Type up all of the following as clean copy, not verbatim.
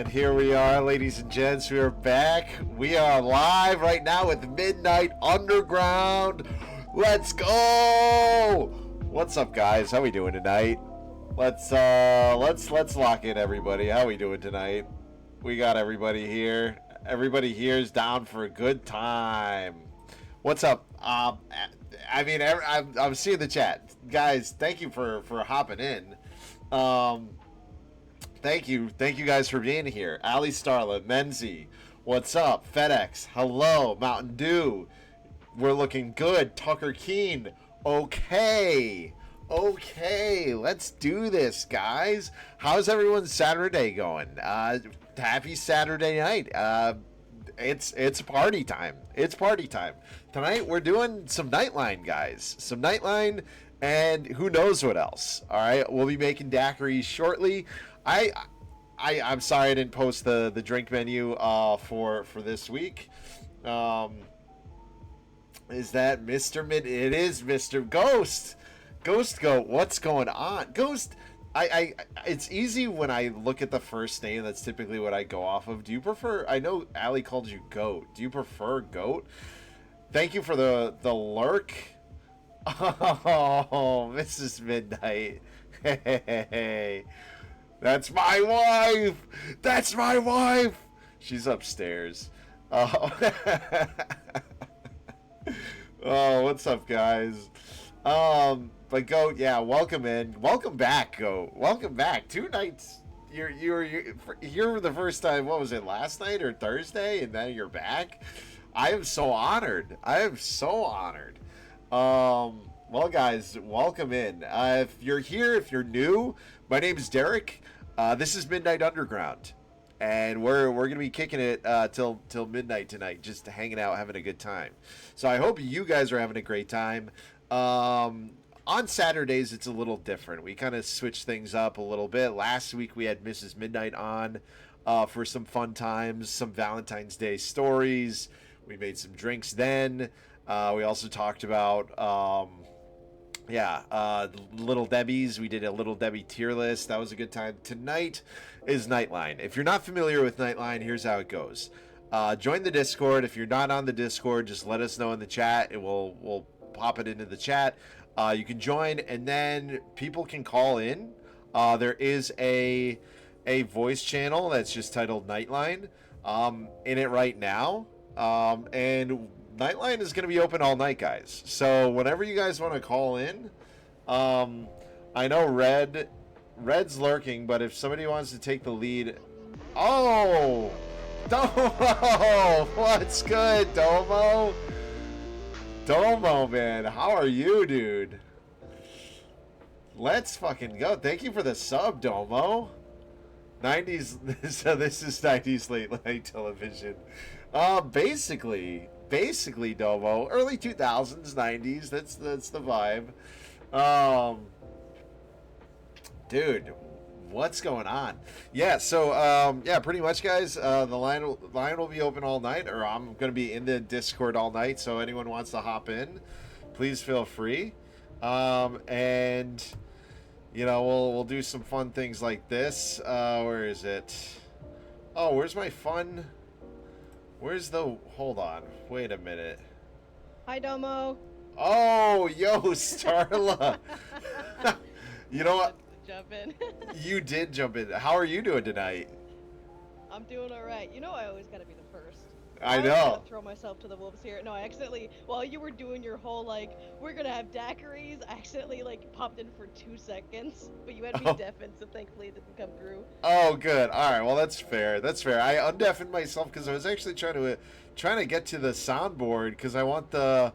And here we are, ladies and gents. We are back. We are live right now with Midnight Underground. Let's go! What's up, guys? How we doing tonight? Let's lock in, everybody. How we doing tonight? We got everybody here. Everybody here is down for a good time. What's up? I'm seeing the chat, guys. Thank you for hopping in. Thank you guys for being here. Ali Starla, Menzie, what's up? FedEx, hello. Mountain Dew, we're looking good. Tucker Keen, okay, let's do this, guys. How's everyone's Saturday going? Happy Saturday night. It's party time. It's party time. Tonight we're doing some Nightline, guys. Some Nightline and who knows what else. All right, we'll be making daiquiris shortly. I'm sorry I didn't post the drink menu for this week. Is that Mr. Mid? It is Mr. Ghost. Ghost Goat, what's going on? Ghost, it's easy when I look at the first name. That's typically what I go off of. Do you prefer? I know Ali called you Goat. Do you prefer Goat? Thank you for the lurk. Oh, Mrs. Midnight. Hey. That's my wife! That's my wife! She's upstairs. Oh, oh, what's up, guys? But Goat, yeah, welcome in. Welcome back, Goat. Welcome back. 2 nights. You're here for the first time, what was it, last night or Thursday? And then you're back? I am so honored. I am so honored. Well, guys, welcome in. If you're here, if you're new, my name is Derek. This is Midnight Underground, and we're gonna be kicking it till midnight tonight, just hanging out, having a good time. So I hope you guys are having a great time. On Saturdays, it's a little different. We kind of switch things up a little bit. Last week we had Mrs. Midnight on for some fun times, some Valentine's Day stories. We made some drinks then. We also talked about Little Debbie's. We did a Little Debbie tier list. That was a good time. Tonight is Nightline. If you're not familiar with Nightline, here's how it goes. Join the Discord. If you're not on the Discord, just let us know in the chat and we'll pop it into the chat. You can join, and then people can call in. There is a voice channel that's just titled Nightline in it right now. And Nightline is going to be open all night, guys. So whenever you guys want to call in, I know Red's lurking, but if somebody wants to take the lead, oh, Domo, what's good, Domo? Domo, man, how are you, dude? Let's fucking go. Thank you for the sub, Domo. 90s, so this is 90s late night television. Basically, Domo, early 2000s, 90s. That's the vibe. Dude, what's going on? Yeah, so pretty much, guys. The line will be open all night, or I'm gonna be in the Discord all night. So anyone wants to hop in, please feel free. And you know, we'll do some fun things like this. Where is it? Oh, where's my fun? Where's the... Hold on. Wait a minute. Hi, Domo. Oh, yo, Starla. You know what? Jump in. You did jump in. How are you doing tonight? I'm doing all right. You know I always got to be the first. I know. Gotta throw myself to the wolves here. No, I accidentally, while you were doing your whole, like, we're gonna have daiquiris, I accidentally, like, popped in for 2 seconds, but you had me deafened, so thankfully it didn't come through. Oh, good. All right, well, that's fair. That's fair. I undeafened myself because I was actually trying to get to the soundboard because I want the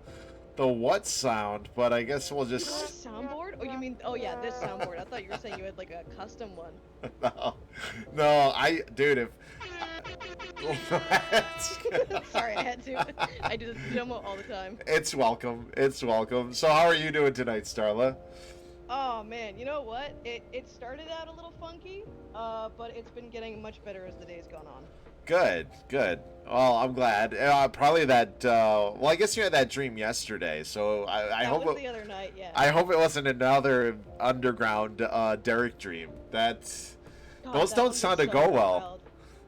what sound, but I guess we'll just... You got a soundboard? Oh, you mean, oh yeah, this soundboard. I thought you were saying you had, like, a custom one. No, dude, if... Sorry, I had to. I do this Domo all the time. It's welcome. It's welcome. So how are you doing tonight, Starla? Oh man, you know what? It started out a little funky, but it's been getting much better as the day's gone on. Good. Well, I'm glad. Probably that. Well, I guess you had that dream yesterday, so I hope. That was the other night, yeah. I hope it wasn't another underground Derek dream. Those don't sound to go well.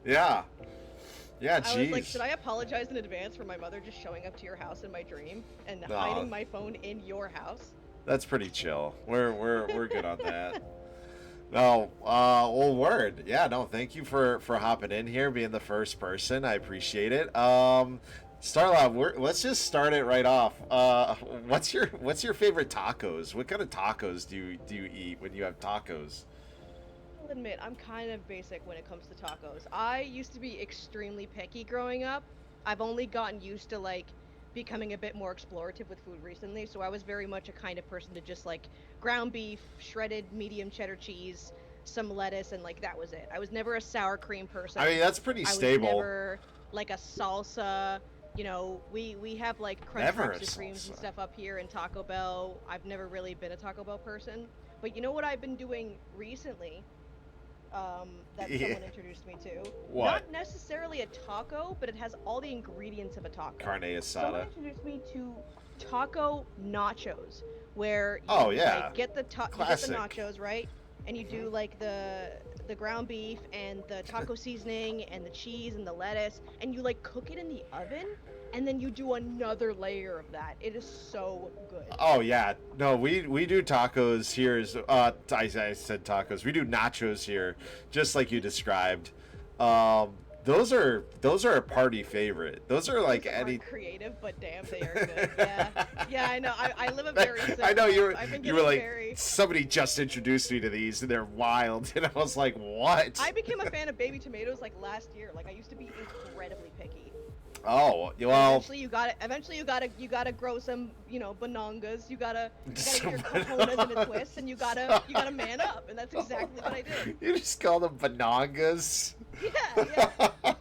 Yeah. Yeah, I was like, jeez. should I apologize in advance for my mother just showing up to your house in my dream and No, hiding my phone in your house? that's pretty chill. We're good on that. No, well, word. Yeah, no, thank you for hopping in here, being the first person. I appreciate it. Starlab, let's just start it right off. What's your favorite tacos? What kind of tacos do you eat when you have tacos? I'll admit, I'm kind of basic when it comes to tacos. I used to be extremely picky growing up. I've only gotten used to like becoming a bit more explorative with food recently, so I was very much a kind of person to just like ground beef, shredded medium cheddar cheese, some lettuce, and like that was it. I was never a sour cream I mean, person. that's pretty I was stable. never like a salsa. We have like Never Crunchwrap a Supremes and salsa. stuff up here in Taco Bell. I've never really been a Taco Bell person. But you know what I've been doing recently? That Yeah. someone introduced me to. What? Not necessarily a taco, but it has all the ingredients of a taco. Carne Someone asada. introduced me to taco nachos, where Oh you like yeah, you get the classic. nachos, right? And you do like the ground beef and the taco seasoning and the cheese and the lettuce, and you like cook it in the oven, and then you do another layer of that. It is so good. Oh yeah, no, we do tacos here. I said tacos. We do nachos here, just like you described. Um, those are a party favorite. Those are like Those any. aren't creative, but damn, they are good. Yeah. Yeah, I know. I live a very I simple know life. I've been you were getting like very. somebody just introduced me to these and they're wild and I was like what? I became a fan of baby tomatoes like last year. Like I used to be incredibly picky. Oh But well, you gotta grow some, bonongas. You gotta get your someone cojones in a twist, and you gotta man up, and that's exactly what I did. you just call them banangas. Yeah, yeah.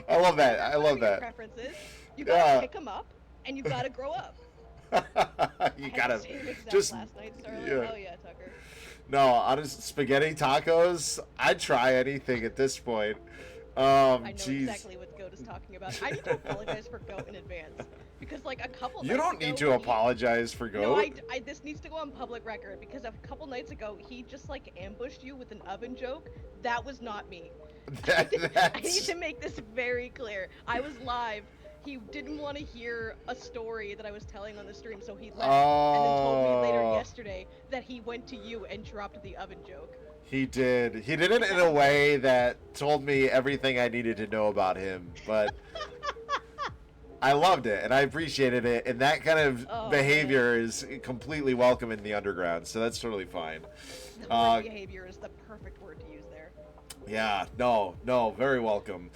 I love that. I Whatever love your that. preference is, you gotta Yeah. pick them up, and you gotta grow up. I You had the gotta same exact just last night, Starlight. yeah. Hell yeah, Tucker. No, honest spaghetti tacos. I'd try anything at this point. I know Jeez. exactly what Goat is talking about. I need to apologize for Goat in advance because, like, a couple You nights don't need ago, to he. apologize for No, goat. this needs to go on public record because a couple nights ago, he just, like, ambushed you with an oven joke. That was not me. I need That's to make this very clear. I was live. He didn't want to hear a story that I was telling on the stream, so he left and then told me later oh, yesterday that he went to you and dropped the oven joke. he did. He did it in a way that told me everything I needed to know about him, but I loved it and I appreciated it. And that kind of Oh, man. behavior is completely welcome in the underground, so that's totally fine. The word Uh, behavior is the perfect word to use there. Yeah, no, no, very welcome.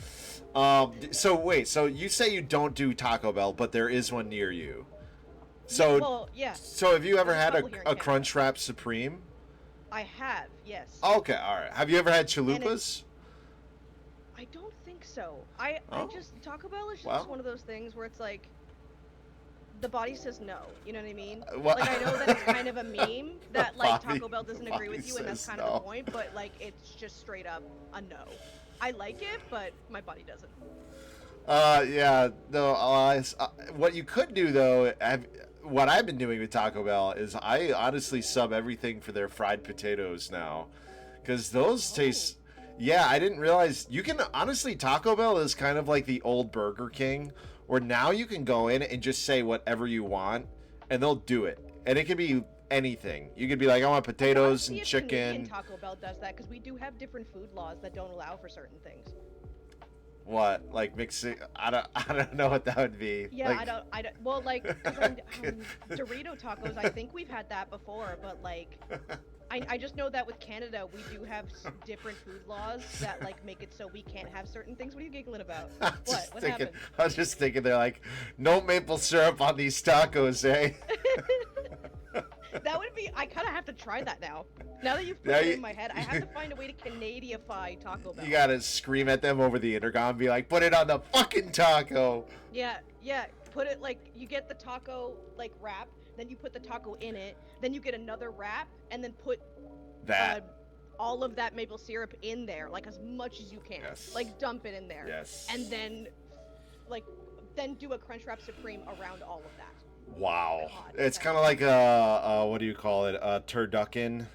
So wait, so you say you don't do Taco Bell, but there is one near you. Yeah, So, well, yeah. so have you ever There's a had couple here in a Canada. Crunchwrap Supreme? I have, yes. Okay, all right. Have you ever had And it chalupas? I don't think so. I Oh, just Taco Bell is just well, one of those things where it's like the body says no. You know what I mean? what? Like I know that it's kind of a meme the that like body, Taco Bell doesn't agree body with you and that's says kind of the no. point, but like it's just straight up a no. I like it, but my body doesn't. Yeah, no. What you could do though, what I've been doing with Taco Bell is I honestly sub everything for their fried potatoes now, because those Oh. taste. Yeah, I didn't realize you can honestly Taco Bell is kind of like the old Burger King, where now you can go in and just say whatever you want, and they'll do it, and it can be anything. You could be like, I want I want to potatoes see and if Canadian chicken. Taco Bell does that because we do have different food laws that don't allow for certain things. What like mixing? I don't know what that would be. Yeah, Like, I don't, well, like, cause Dorito tacos, I think we've had that before, but like, I just know that with Canada, we do have different food laws that like make it so we can't have certain things. What are you giggling about? I'm What? just What thinking. happened? I was just thinking. They're like, no maple syrup on these tacos, eh? That would be. I kind of have to try that now. Now that you've put Yeah, it in my head, I have to find a way to Canadiify Taco you Bell. gotta scream at them over the intercom, and be like, put it on the fucking taco. Yeah, yeah. Put it like you get the taco like wrap, then you put the taco in it, then you get another wrap, and then put uh, That. all of that maple syrup in there, like as much as you can. Yes. Like dump it in there. Yes. And then, like, then do a Crunchwrap Supreme around all of that. Wow. God, It's that kind of is like so what do you call it? A turducken.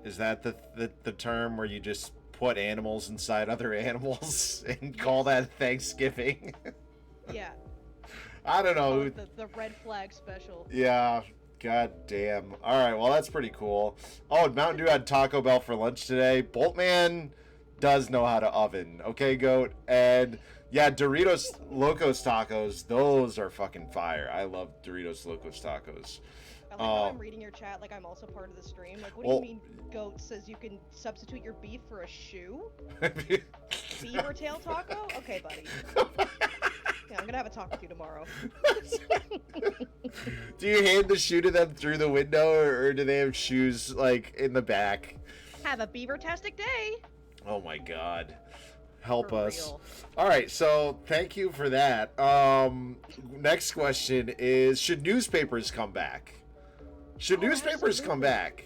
Is that the term where you just put animals inside other animals and call that Thanksgiving. Yeah. I don't know. The red flag special. Yeah. God damn. All right. Well, that's pretty cool. Oh, and Mountain Dew had Taco Bell for lunch today. Boltman does know how to oven. Okay, goat. And yeah, Doritos Locos Tacos. Those are fucking fire. I love Doritos Locos Tacos. I like how I'm reading your chat like I'm also part of the stream. Like, what do you mean Goat says you can substitute your beef for a shoe? Beaver tail taco? Okay, buddy. Yeah, I'm gonna have a talk with you tomorrow. Do you hand the shoe to them through the window, or do they have shoes, like, in the back? Have a beaver-tastic day! Oh my god. Help For us. real. Alright, so thank you for that. Next question is, should newspapers come back? Should newspapers come back?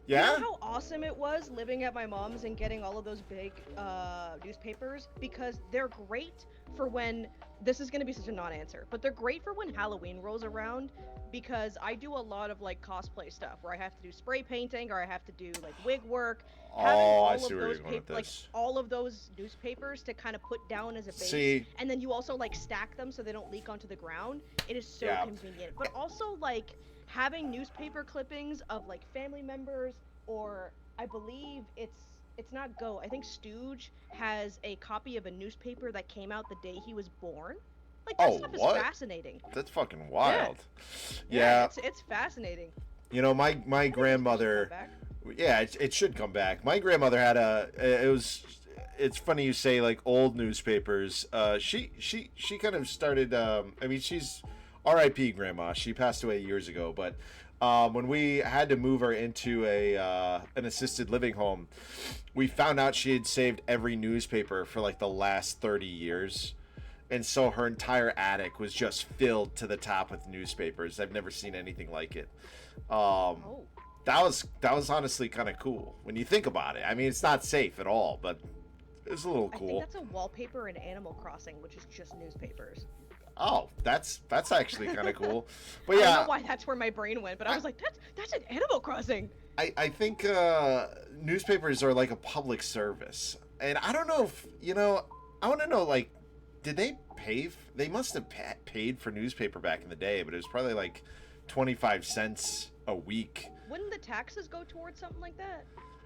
Yeah? You know how awesome it was living at my mom's and getting all of those big newspapers? Because they're great for when, this is going to be such a non-answer, but they're great for when Halloween rolls around, because I do a lot of like cosplay stuff where I have to do spray painting or I have to do like wig work. I see where you're going with Like this. all of those newspapers to kind of put down as a base, See, and then you also like stack them so they don't leak onto the ground. It is so Yeah. convenient. But also like having newspaper clippings of like family members, or I believe it's not Go. I think Stooge has a copy of a newspaper that came out the day he was born. Like that stuff is what? fascinating. That's fucking wild. Yeah, Yeah. it's fascinating. You know, my I think it's grandmother... supposed to come back. Yeah, it should come back. My grandmother had it's funny you say like old newspapers. She kind of started, I mean, she's R.I.P. grandma. She passed away years ago, but when we had to move her into an assisted living home, we found out she had saved every newspaper for like the last 30 years. And so her entire attic was just filled to the top with newspapers. I've never seen anything like it. Oh. That was honestly kind of cool when you think about it. I mean, it's not safe at all, but it's a little I cool. think that's a wallpaper in Animal Crossing, which is just newspapers. Oh, that's actually kind of cool. But I don't yeah, know why that's where my brain went, but I was like, that's an Animal Crossing. I think newspapers are like a public service, and I don't know if I want to know, like, did they pay? They must have paid for newspaper back in the day, but it was probably like 25 cents a week. Wouldn't the taxes go towards something like that?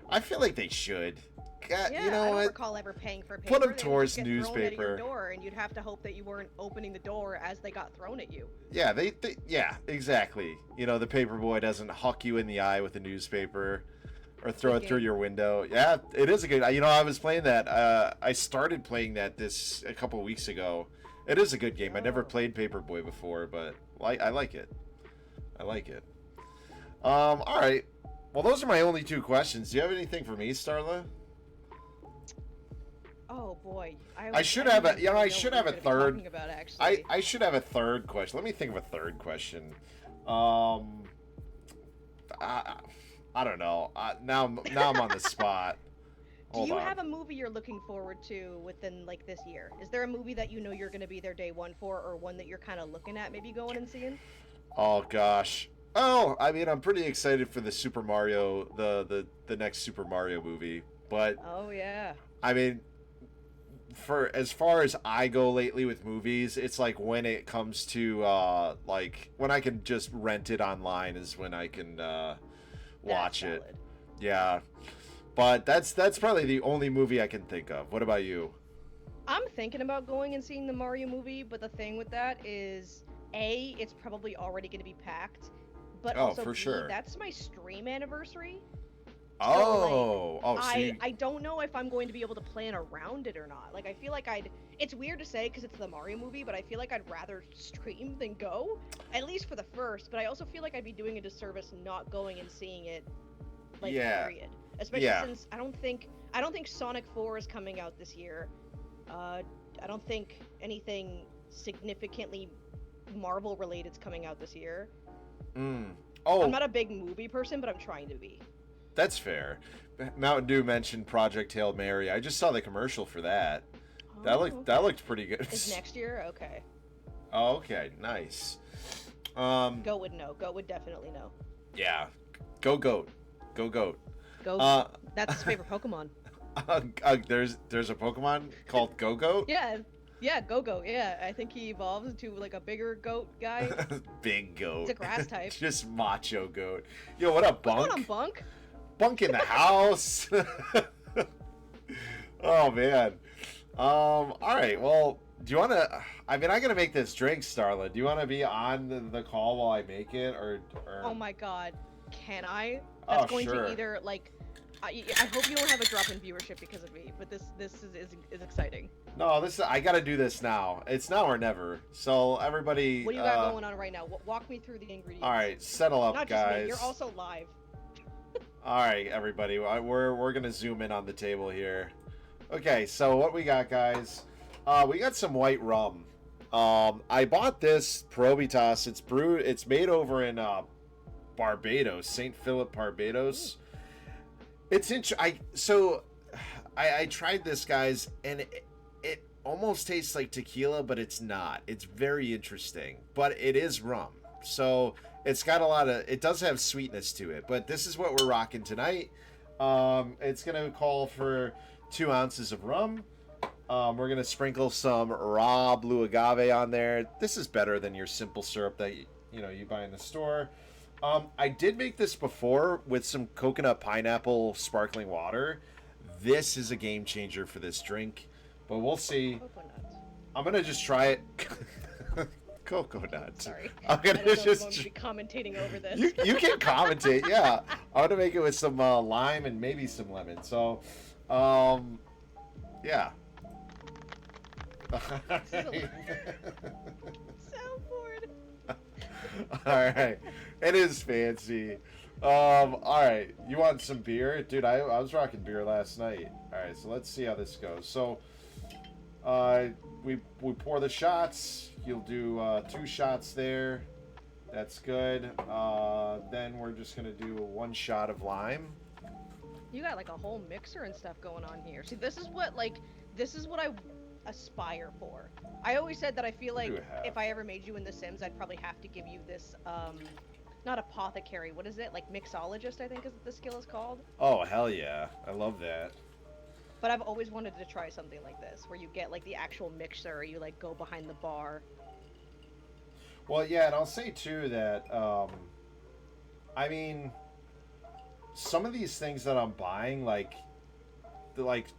I feel like they should. God, Yeah, you know I don't what? recall ever paying for paper. Put 'em They would towards just get thrown at your newspaper. door, and you'd have to hope that you weren't opening the door as they got thrown at you. Yeah, yeah, exactly. You know, the paper boy doesn't huck you in the eye with a newspaper or throw it through your window. Yeah, it is a good. You know, I was playing that. I started playing that a couple weeks ago. It is a good game. I never played Paperboy before, but I like it. I like it. All right. Well, those are my only two questions. Do you have anything for me, Starla? Oh boy, I should have a. don't I know should what have a we're gonna be third. talking about, actually. I should have a third question. Let me think of a third question. I don't know. Now I'm on the spot. Do you have a movie you're looking forward to within like this year? Is there a movie that you know you're going to be there day one for, or one that you're kind of looking at maybe going and seeing? Oh gosh. Oh, I mean, I'm pretty excited for the Super Mario, the next Super Mario movie. But Oh yeah. I mean, for as far as I go lately with movies, it's like when it comes to like when I can just rent it online is when I can watch it. Valid. Yeah. But that's probably the only movie I can think of. What about you? I'm thinking about going and seeing the Mario movie, but the thing with that is, A, it's probably already going to be packed, but Oh, also for B, sure. that's my stream anniversary. So I don't know if I'm going to be able to plan around it or not. Like, I feel like it's weird to say because it's the Mario movie, but I feel like I'd rather stream than go, at least for the first, but I also feel like I'd be doing a disservice not going and seeing it, like, Yeah. period. Especially Yeah. since I don't think Sonic 4 is coming out this year. I don't think anything significantly Marvel related is coming out this year. Oh, I'm not a big movie person, but I'm trying to be. that's fair. Mountain Dew mentioned Project Hail Mary. I just saw the commercial for that. That looked pretty good. Is next year? Okay. Oh, okay, nice. Goat would know. Goat would definitely know. Yeah. Go goat. Go goat. Go. That's his favorite Pokemon. There's a Pokemon called Go-Goat. Yeah, yeah, Go-Go. Yeah, I think he evolves into like a bigger goat guy. Big goat. He's a grass type. Just macho goat. Yo, what up, Bunk? What's going on, Bunk? Bunk in the house. Oh man. All right. Well, do you want to? I mean, I gotta make this drink, Starla. Do you want to be on the call while I make it, or? Oh my God, can I? That's going sure. to either like. I hope you don't have a drop in viewership because of me, but this is exciting. No, I gotta do this now. It's now or never. So everybody. What do you got going on right now? Walk me through the ingredients. All right, settle up, Not guys. just me, you're also live. All right, everybody. We're gonna zoom in on the table here. Okay, so what we got, guys? We got some white rum. I bought this Probitas. It's made over in Barbados, St. Philip, Barbados. It's I tried this, guys, and it almost tastes like tequila, but it's not. It's very interesting, but it is rum. So it's got it does have sweetness to it, but this is what we're rocking tonight. It's gonna call for 2 ounces of rum. We're gonna sprinkle some raw blue agave on there. This is better than your simple syrup that you buy in the store. I did make this before with some coconut pineapple sparkling water. This is a game changer for this drink, but we'll see. Coconut. I'm gonna just try it. Coconut. Sorry. I'm gonna just be commentating over this. You can commentate, yeah. I'm gonna make it with some lime and maybe some lemon. So, yeah. Soundboard. All right, it is fancy. All right, you want some beer, dude? I was rocking beer last night. All right, so let's see how this goes. So, we pour the shots. You'll do 2 shots there. That's good. Then we're just gonna do 1 shot of lime. You got like a whole mixer and stuff going on here. See, this is what I aspire for. I always said that I feel like if I ever made you in The Sims, I'd probably have to give you this, not apothecary, what is it? Like mixologist, I think is what the skill is called. Oh, hell yeah. I love that. But I've always wanted to try something like this, where you get like the actual mixer, or you like go behind the bar. Well, yeah, and I'll say too that, I mean, some of these things that I'm buying, like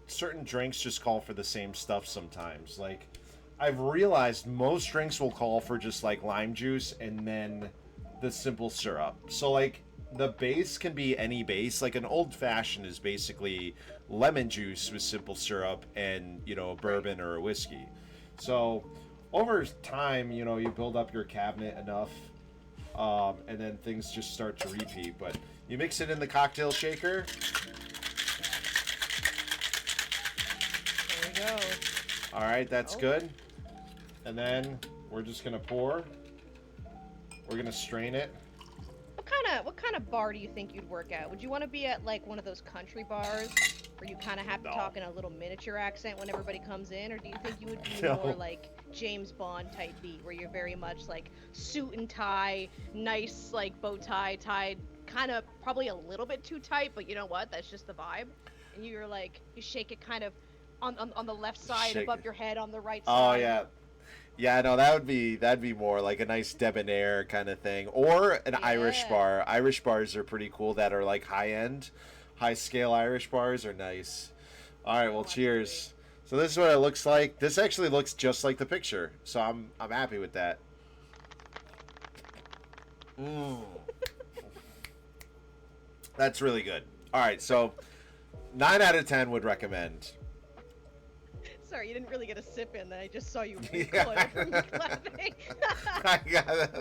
certain drinks just call for the same stuff sometimes. Like, I've realized most drinks will call for just like lime juice and then the simple syrup. So like the base can be any base. Like an old fashioned is basically lemon juice with simple syrup and a bourbon or a whiskey. So over time, you build up your cabinet enough, and then things just start to repeat. But you mix it in the cocktail shaker. There we go. All right, that's good. And then we're just gonna pour. We're gonna strain it. What kind of bar do you think you'd work at? Would you want to be at like one of those country bars where you kind of have to talk in a little miniature accent when everybody comes in, or do you think you would be more like James Bond type beat, where you're very much like suit and tie, nice like bow tie tied, kind of probably a little bit too tight, but you know what? That's just the vibe. And you're like, you shake it kind of on the left side above your head, on the right side. Oh yeah. Yeah, no, that'd be more like a nice debonair kind of thing, or an Irish bar. Irish bars are pretty cool that are like high-end, high-scale Irish bars are nice. All right, well, cheers. So this is what it looks like. This actually looks just like the picture, so I'm happy with that. That's really good. All right, so 9 out of 10 would recommend. Sorry, you didn't really get a sip in. Then I just saw you recoil from clapping. I got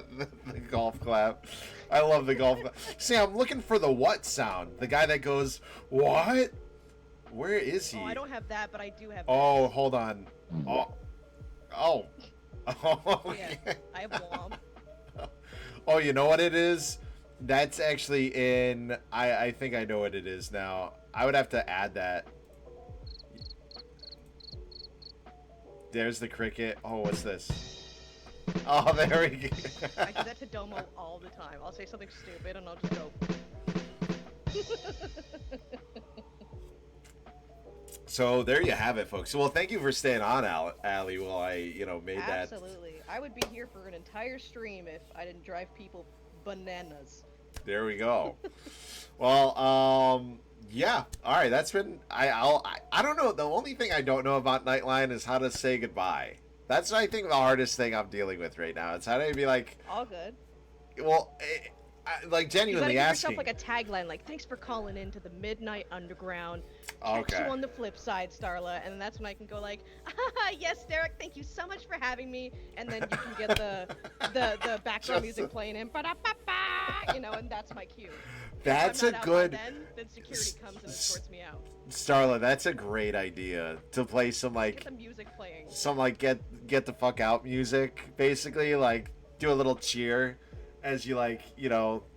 the golf clap. I love the golf clap. See, I'm looking for the what sound. The guy that goes, what? Where is he? Oh, I don't have that, but I do have Oh, this. hold on. Oh, Yeah, I have Womp. Oh, you know what it is? That's actually in... I think I know what it is now. I would have to add that. There's the cricket. Oh, what's this? Oh, there we go. I do that to Domo all the time. I'll say something stupid and I'll just go. So there you have it, folks. Well, thank you for staying on, Allie, while I, made that. Absolutely. I would be here for an entire stream if I didn't drive people bananas. There we go. Well, yeah. All right. That's been. I don't know. The only thing I don't know about Nightline is how to say goodbye. That's I think the hardest thing I'm dealing with right now. It's how to be like. All good. Well, like You genuinely gotta give asking. yourself like a tagline, like "Thanks for calling in to the Midnight Underground. Catch Okay. you on the flip side, Starla." And that's when I can go like, "Yes, Derek, thank you so much for having me." And then you can get the background music playing in, ba-da-ba-ba, and that's my cue. That's if I'm a not out good. by then security comes and escorts me out. Starla, that's a great idea to play some Get like the music playing. some like get the fuck out music, basically like do a little cheer as you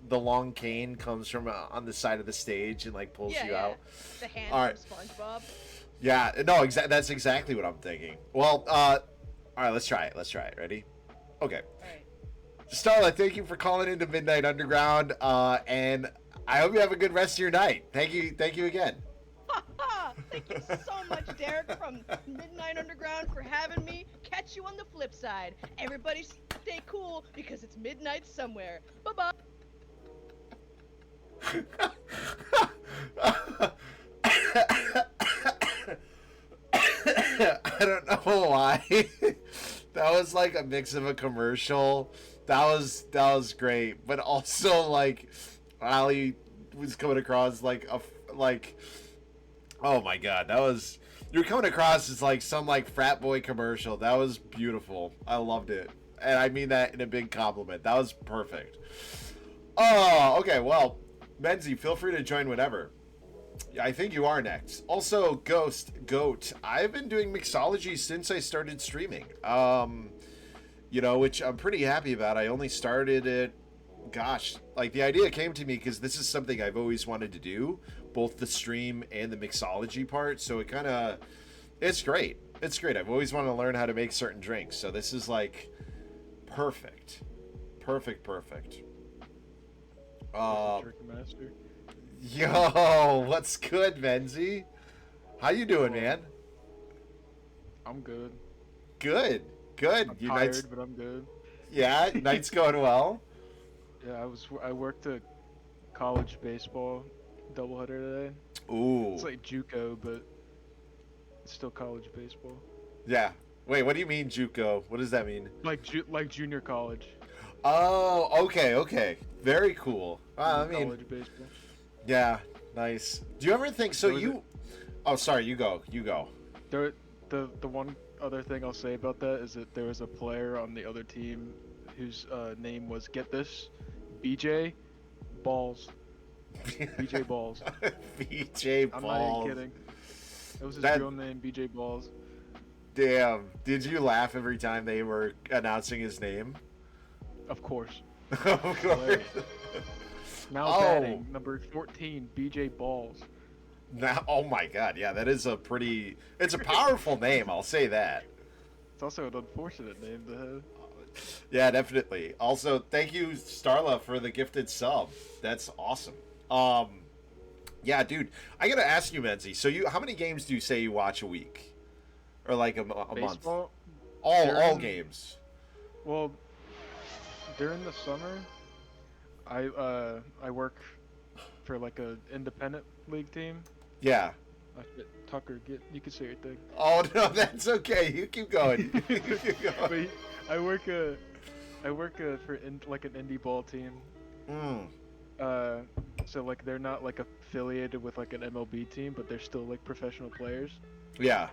the long cane comes from on the side of the stage and like pulls you out. The hand All right. from SpongeBob. Yeah, no, that's exactly what I'm thinking. Well, all right, let's try it. Ready? Okay. All right. Starla, thank you for calling into Midnight Underground, and I hope you have a good rest of your night. Thank you again. Thank you so much, Derek from Midnight Underground, for having me. Catch you on the flip side. Everybody stay cool because it's midnight somewhere. Bye-bye. I don't know why. That was like a mix of a commercial. That was great, but also like Ali was coming across like oh my god, you're coming across as like some like frat boy commercial. That was beautiful. I loved it. And I mean that in a big compliment. That was perfect. Oh, okay, well, Menzi, feel free to join whenever. I think you are next. Also, Goat, I've been doing mixology since I started streaming. Which I'm pretty happy about. I only started it, gosh, like the idea came to me because this is something I've always wanted to do, both the stream and the mixology part. So it's great. It's great. I've always wanted to learn how to make certain drinks. So this is like perfect. Perfect. Turkey Master. Yo, what's good, Menzi? How you doing, man? I'm good. Good. I'm tired, but I'm good. Yeah, night's going well. Yeah, I worked a college baseball doubleheader today. Ooh. It's like JUCO, but it's still college baseball. Yeah. Wait, what do you mean JUCO? What does that mean? Like junior college. Oh, okay. Very cool. College baseball. Yeah, nice. Do you ever think so? Oh, sorry. You go. The one other thing I'll say about that is that there was a player on the other team whose name was, get this, BJ Balls. BJ Balls. BJ Balls. I'm not even kidding. It was his real name, BJ Balls. Damn. Did you laugh every time they were announcing his name? Of course. Of course. Now batting, number 14, BJ Balls. Now, oh my god, yeah, it's a powerful name, I'll say that. It's also an unfortunate name to have. Yeah, definitely. Also, thank you, Starla, for the gifted sub. That's awesome. Yeah, dude, I gotta ask you, Menzi, so how many games do you say you watch a week? Or like a month? All games. Well, during the summer, I work for like a independent league team. Yeah. Tucker, you can say your thing. Oh no, that's okay. You keep going. But I work for like an indie ball team. So like they're not like affiliated with like an MLB team, but they're still like professional players. Yeah.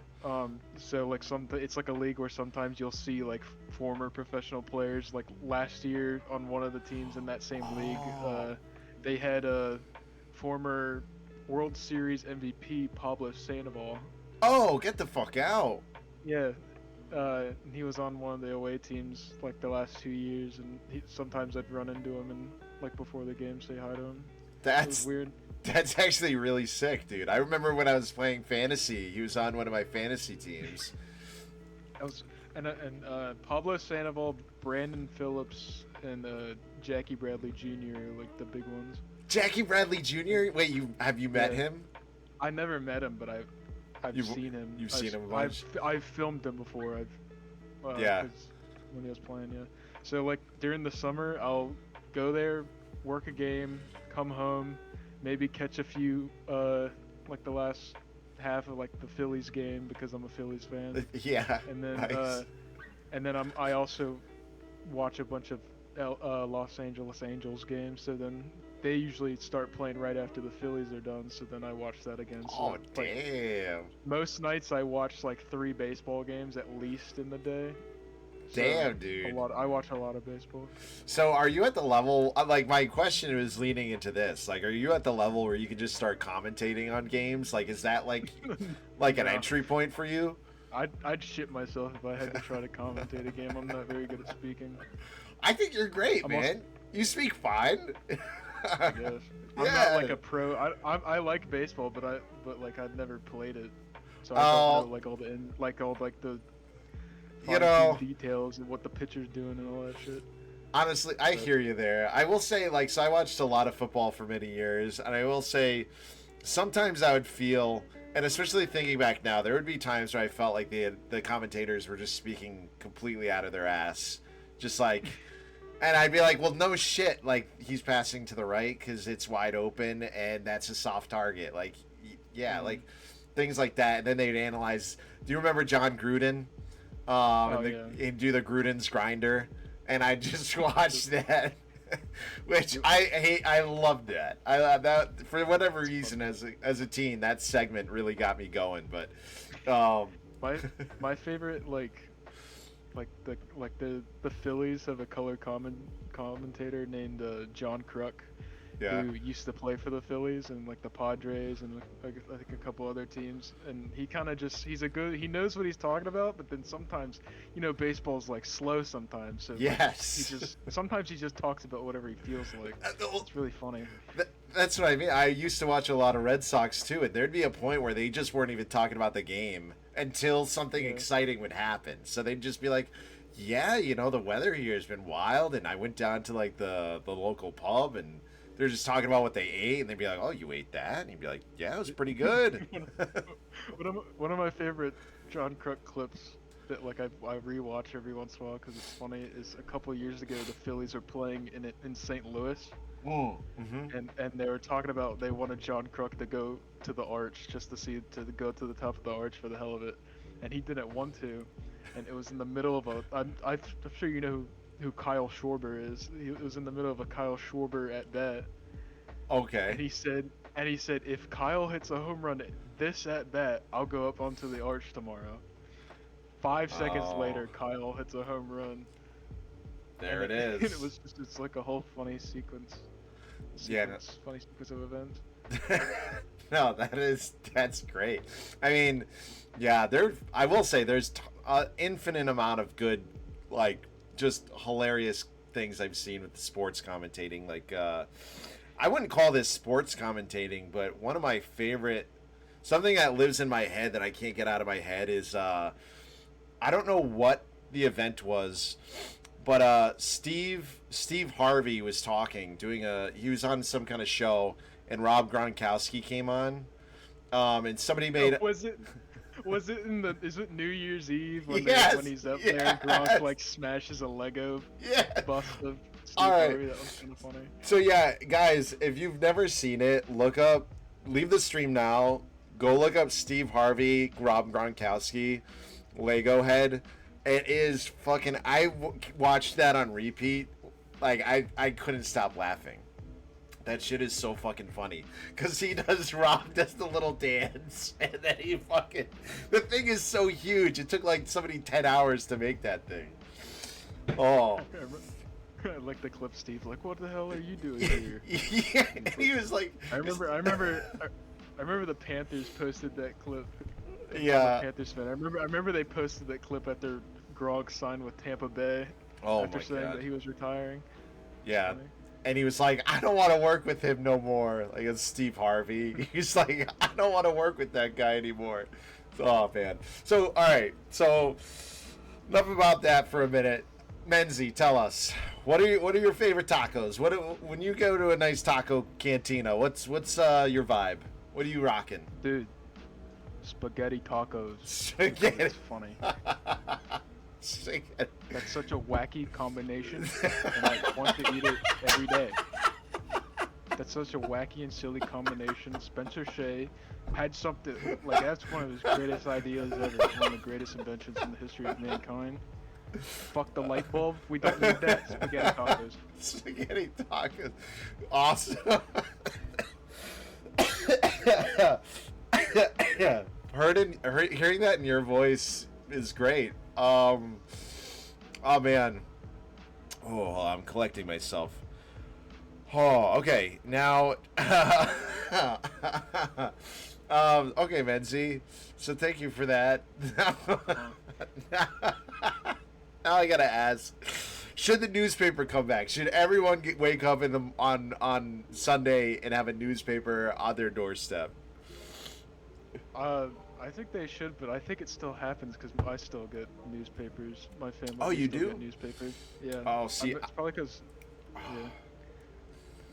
So like it's like a league where sometimes you'll see like former professional players. Like last year on one of the teams in that same league, they had a former World Series MVP Pablo Sandoval. Oh, get the fuck out. Yeah. He was on one of the away teams like the last 2 years, and sometimes I'd run into him and like before the game say hi to him. That's weird. That's actually really sick, dude. I remember when I was playing fantasy, he was on one of my fantasy teams. Pablo Sandoval, Brandon Phillips, and Jackie Bradley Jr. are like the big ones. Jackie Bradley Jr. Wait, have you met him? I never met him, but I've seen him. You've seen him a bunch? I've filmed him before. Yeah. 'Cause when he was playing, yeah. So like during the summer, I'll go there, work a game, come home, maybe catch a few like the last half of like the Phillies game because I'm a Phillies fan. Yeah. And then Nice. I also watch a bunch of Los Angeles Angels games. So then they usually start playing right after the Phillies are done. So then I watch that again. So Oh, damn. most nights I watch like 3 baseball games at least in the day. So Damn, dude. I watch a lot of baseball. So are you at the level, like my question was leaning into this, like are you at the level where you can just start commentating on games? Like is that like an No. entry point for you? I'd shit myself if I had to try to commentate a game. I'm not very good at speaking. I think you're great, I'm man. You speak fine. I guess. I'm not like a pro. I like baseball, but like I've never played it, so I don't know like all the you know, details and what the pitcher's doing and all that shit. honestly, I hear you there. I will say, like, so I watched a lot of football for many years, and I will say, sometimes I would feel, and especially thinking back now, there would be times where I felt like the commentators were just speaking completely out of their ass, just like, and I'd be like, well, no shit, like he's passing to the right because it's wide open and that's a soft target, like, yeah, like things like that. And then they'd analyze. Do you remember John Gruden? And do the Gruden's grinder, and I just watched that, which I hate. I loved that. I that for whatever reason as a teen, that segment really got me going. But my favorite the Phillies have a color commentator named John Kruk. yeah, Who used to play for the Phillies and like the Padres and I think a couple other teams, and he kind of he knows what he's talking about, but then sometimes baseball's like slow sometimes, so yes, sometimes he just talks about whatever he feels like. It's really funny. That's what I mean. I used to watch a lot of Red Sox too, and there'd be a point where they just weren't even talking about the game until something exciting would happen. So they'd just be like, yeah, the weather here has been wild, and I went down to like the local pub, and they're just talking about what they ate, and they'd be like, oh, you ate that? And he'd be like, yeah, it was pretty good. One of my favorite John Kruk clips that like I rewatch every once in a while because it's funny is a couple of years ago the Phillies are playing in St. Louis. Mm-hmm. And they were talking about they wanted John Kruk to go to the arch just to go to the top of the arch for the hell of it, and he didn't want to, and it was in the middle of I'm sure you know who Kyle Schwarber is. He was in the middle of a Kyle Schwarber at bat. Okay. And he said if Kyle hits a home run this at bat, I'll go up onto the arch tomorrow. 5 seconds later, Kyle hits a home run. There it is. It's like a whole funny sequence. Funny sequence of events. No, that's great. I mean, yeah, I will say there's an infinite amount of good, like, just hilarious things I've seen with the sports commentating. Like, I wouldn't call this sports commentating, but one of my favorite, something that lives in my head that I can't get out of my head is, I don't know what the event was, but Steve Harvey was talking, he was on some kind of show, and Rob Gronkowski came on, and somebody made Was it is it New Year's Eve when he's up there and Gronk like smashes a Lego bust of Steve Harvey? That was kind of funny. So yeah, guys, if you've never seen it, leave the stream now, go look up Steve Harvey, Rob Gronkowski, Lego head. It is fucking, watched that on repeat, like I couldn't stop laughing. That shit is so fucking funny. Because Rob does the little dance, and then the thing is so huge. It took like somebody 10 hours to make that thing. Oh. I like the clip, Steve. Like, what the hell are you doing here? Yeah, and he was like... I remember the Panthers posted that clip. Yeah. I'm a Panthers fan. I remember they posted that clip after Gronk signed with Tampa Bay. Oh after saying that he was retiring. Yeah. And he was like, I don't want to work with him no more. Like, it's Steve Harvey. He's like, I don't want to work with that guy anymore. Oh, man. So, all right. So, enough about that for a minute. Menzie, tell us, what are your favorite tacos? When you go to a nice taco cantina, what's your vibe? What are you rocking? Dude, spaghetti tacos. Spaghetti. It's funny. Spaghetti. That's such a wacky combination, and I want to eat it every day. That's such a wacky and silly combination. Spencer Shea had something like that's one of his greatest ideas ever. One of the greatest inventions in the history of mankind. Fuck the light bulb. We don't need that. Spaghetti tacos. Spaghetti tacos. Awesome. Hearing that in your voice is great. Oh man. Oh, I'm collecting myself. Oh, okay. Now, okay, Menzi. So thank you for that. Now I gotta ask: should the newspaper come back? Should everyone wake up on Sunday and have a newspaper on their doorstep? I think they should, but I think it still happens because I still get newspapers. My family. Oh, you still do? Get newspapers. Yeah. Oh, see, It's probably because. Yeah.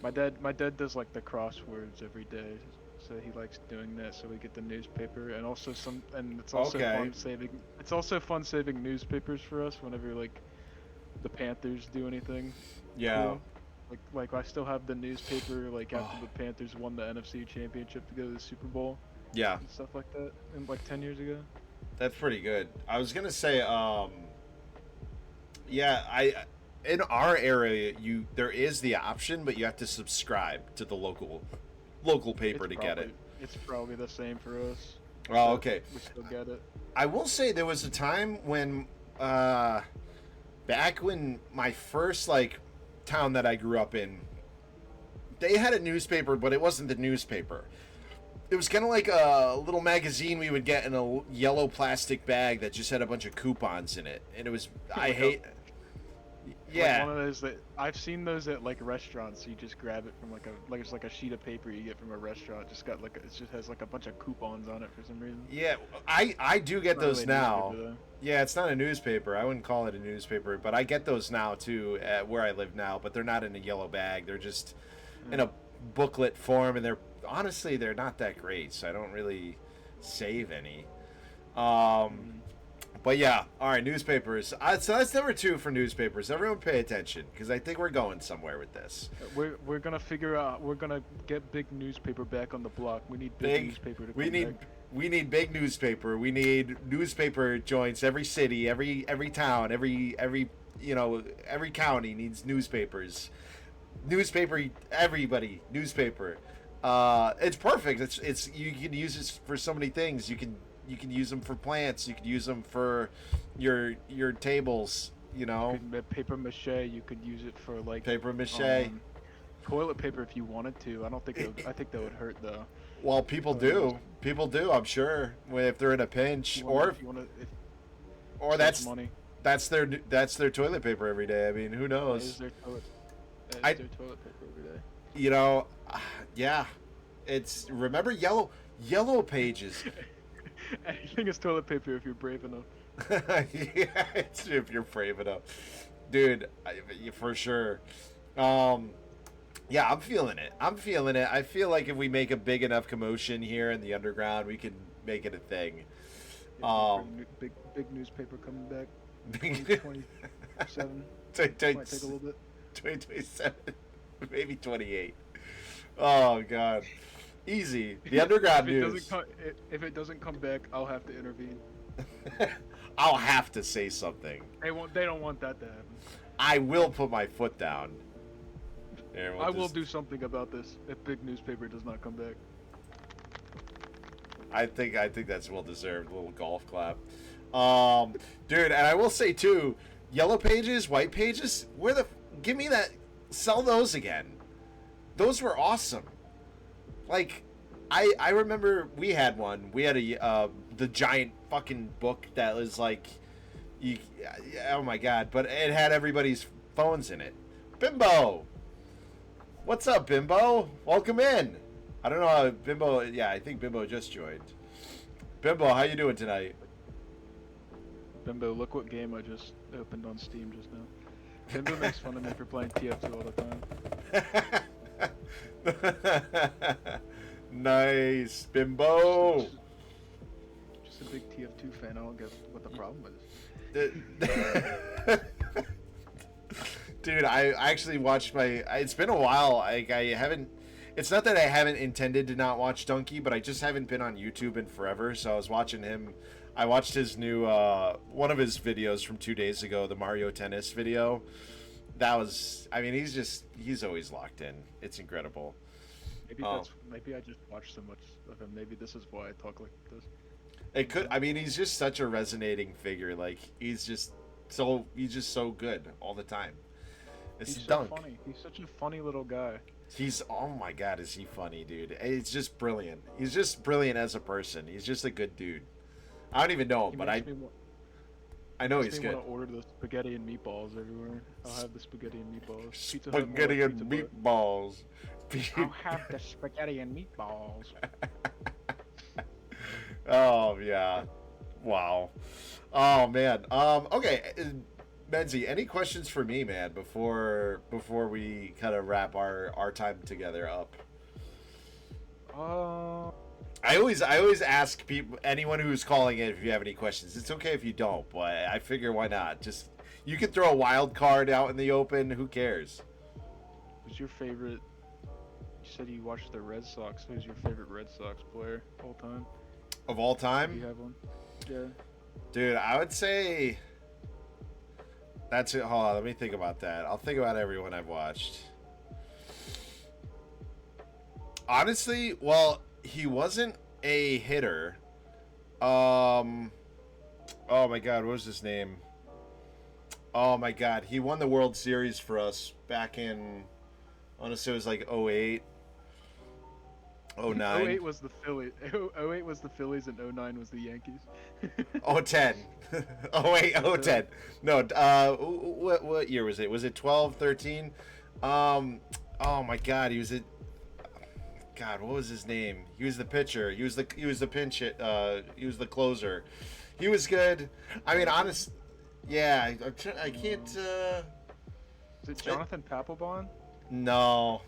My dad does like the crosswords every day, so he likes doing that. So we get the newspaper, and also it's also Okay. fun saving. It's also fun saving newspapers for us whenever like the Panthers do anything. yeah. Cool. Like I still have the newspaper like after the Panthers won the NFC Championship to go to the Super Bowl Yeah, and stuff like that, and like 10 years ago. that's pretty good. I was gonna say, yeah, in our area, there is the option, but you have to subscribe to the local paper It's to get it. It's probably the same for us. Oh, so okay. We still get it. I will say there was a time when, back when my first like town that I grew up in, they had a newspaper, but it wasn't the newspaper. It was kind of like a little magazine we would get in a yellow plastic bag that just had a bunch of coupons in it, and it was yeah. Like one of those that I've seen those at like restaurants. You just grab it from it's like a sheet of paper you get from a restaurant. It just has like a bunch of coupons on it for some reason. Yeah, I do get Not those really a now. newspaper, though. Yeah, it's not a newspaper. I wouldn't call it a newspaper, but I get those now too at where I live now. But they're not in a yellow bag. They're just in a booklet form, and they're not that great. So I don't really save any. But yeah, all right, newspapers. So that's number 2 for newspapers. Everyone pay attention because I think we're going somewhere with this. We're gonna figure out. We're gonna get big newspaper back on the block. We need big newspaper to come back. We need big newspaper. We need newspaper joints. Every city, every town, every every county needs newspapers. Newspaper, everybody, newspaper. It's perfect. It's you can use this for so many things. You can use them for plants. You can use them for your tables. Paper mache. You could use it for like Paper mache. Toilet paper if you wanted to. I don't think. I think that would hurt though. Well, people do. People do. I'm sure if they're in a pinch, or that's money. That's their toilet paper every day. I mean, who knows? That is their toilet paper every day. Yeah. It's remember yellow pages. Anything is toilet paper if you're brave enough. Yeah, if you're brave enough, dude. For sure. Yeah, I'm feeling it. I feel like if we make a big enough commotion here in the underground, we can make it a thing. Big newspaper coming back. Big 2027. Might take a little bit. 2027, maybe 28. Oh god, easy. The underground news. If it doesn't come back, I'll have to intervene. I'll have to say something. They don't want that to happen. I will put my foot down. I will do something about this if big newspaper does not come back. I think that's well deserved. A little golf clap. Dude, and I will say too, yellow pages, white pages, give me that, sell those again. Those were awesome. Like, I remember we had one. We had the giant fucking book that was like, oh my god, but it had everybody's phones in it. Bimbo! What's up, Bimbo? Welcome in. I don't know how Bimbo, yeah, I think Bimbo just joined. Bimbo, how you doing tonight? Bimbo, look what game I just opened on Steam just now. Bimbo makes fun of me for playing TF2 all the time. Nice, Bimbo. just a big TF2 fan. I don't get what the problem is. Dude, I actually watched it's been a while. I haven't. It's not that I haven't intended to not watch Donkey, but I just haven't been on YouTube in forever. So I was watching him. I watched his new one of his videos from 2 days ago, the Mario Tennis video. That was. I mean, he's always locked in. It's incredible. Maybe I just watch so much of him. Maybe this is why I talk like this. It could. I mean, he's just such a resonating figure. Like he's just so good all the time. It's He's Dunk. so funny. He's such a funny little guy. Oh my god, is he funny, dude? It's just brilliant. He's just brilliant as a person. He's just a good dude. I don't even know him, but I know he's good. I want to order the spaghetti and meatballs everywhere. I'll have the spaghetti and meatballs. Spaghetti and meatballs. I'll have the spaghetti and meatballs. Oh yeah, wow. Oh man. Okay, Menzi, any questions for me, man? Before we kind of wrap our time together up. I always ask people, anyone who's calling in, if you have any questions. It's okay if you don't, but I figure why not? Just you could throw a wild card out in the open. Who cares? Who's your favorite? You said you watched the Red Sox. Who's your favorite Red Sox player all time? Of all time? Do you have one? Yeah. Dude, I would say. That's it. Hold on, let me think about that. I'll think about everyone I've watched. Honestly, well, he wasn't a hitter. Oh my god, what was his name? Oh my god, he won the World Series for us back in, honestly, it was like 08. 09. 08 was the Phillies. 08 was the Phillies and 09 was the Yankees. 010. 08, 010. No, what year was it? Was it 12, 13? Oh my god, he was a God, what was his name? He was the pitcher. He was the pinch hit. He was the closer. He was good. I mean, honest. Yeah, I can't. Is it Jonathan Papelbon? No.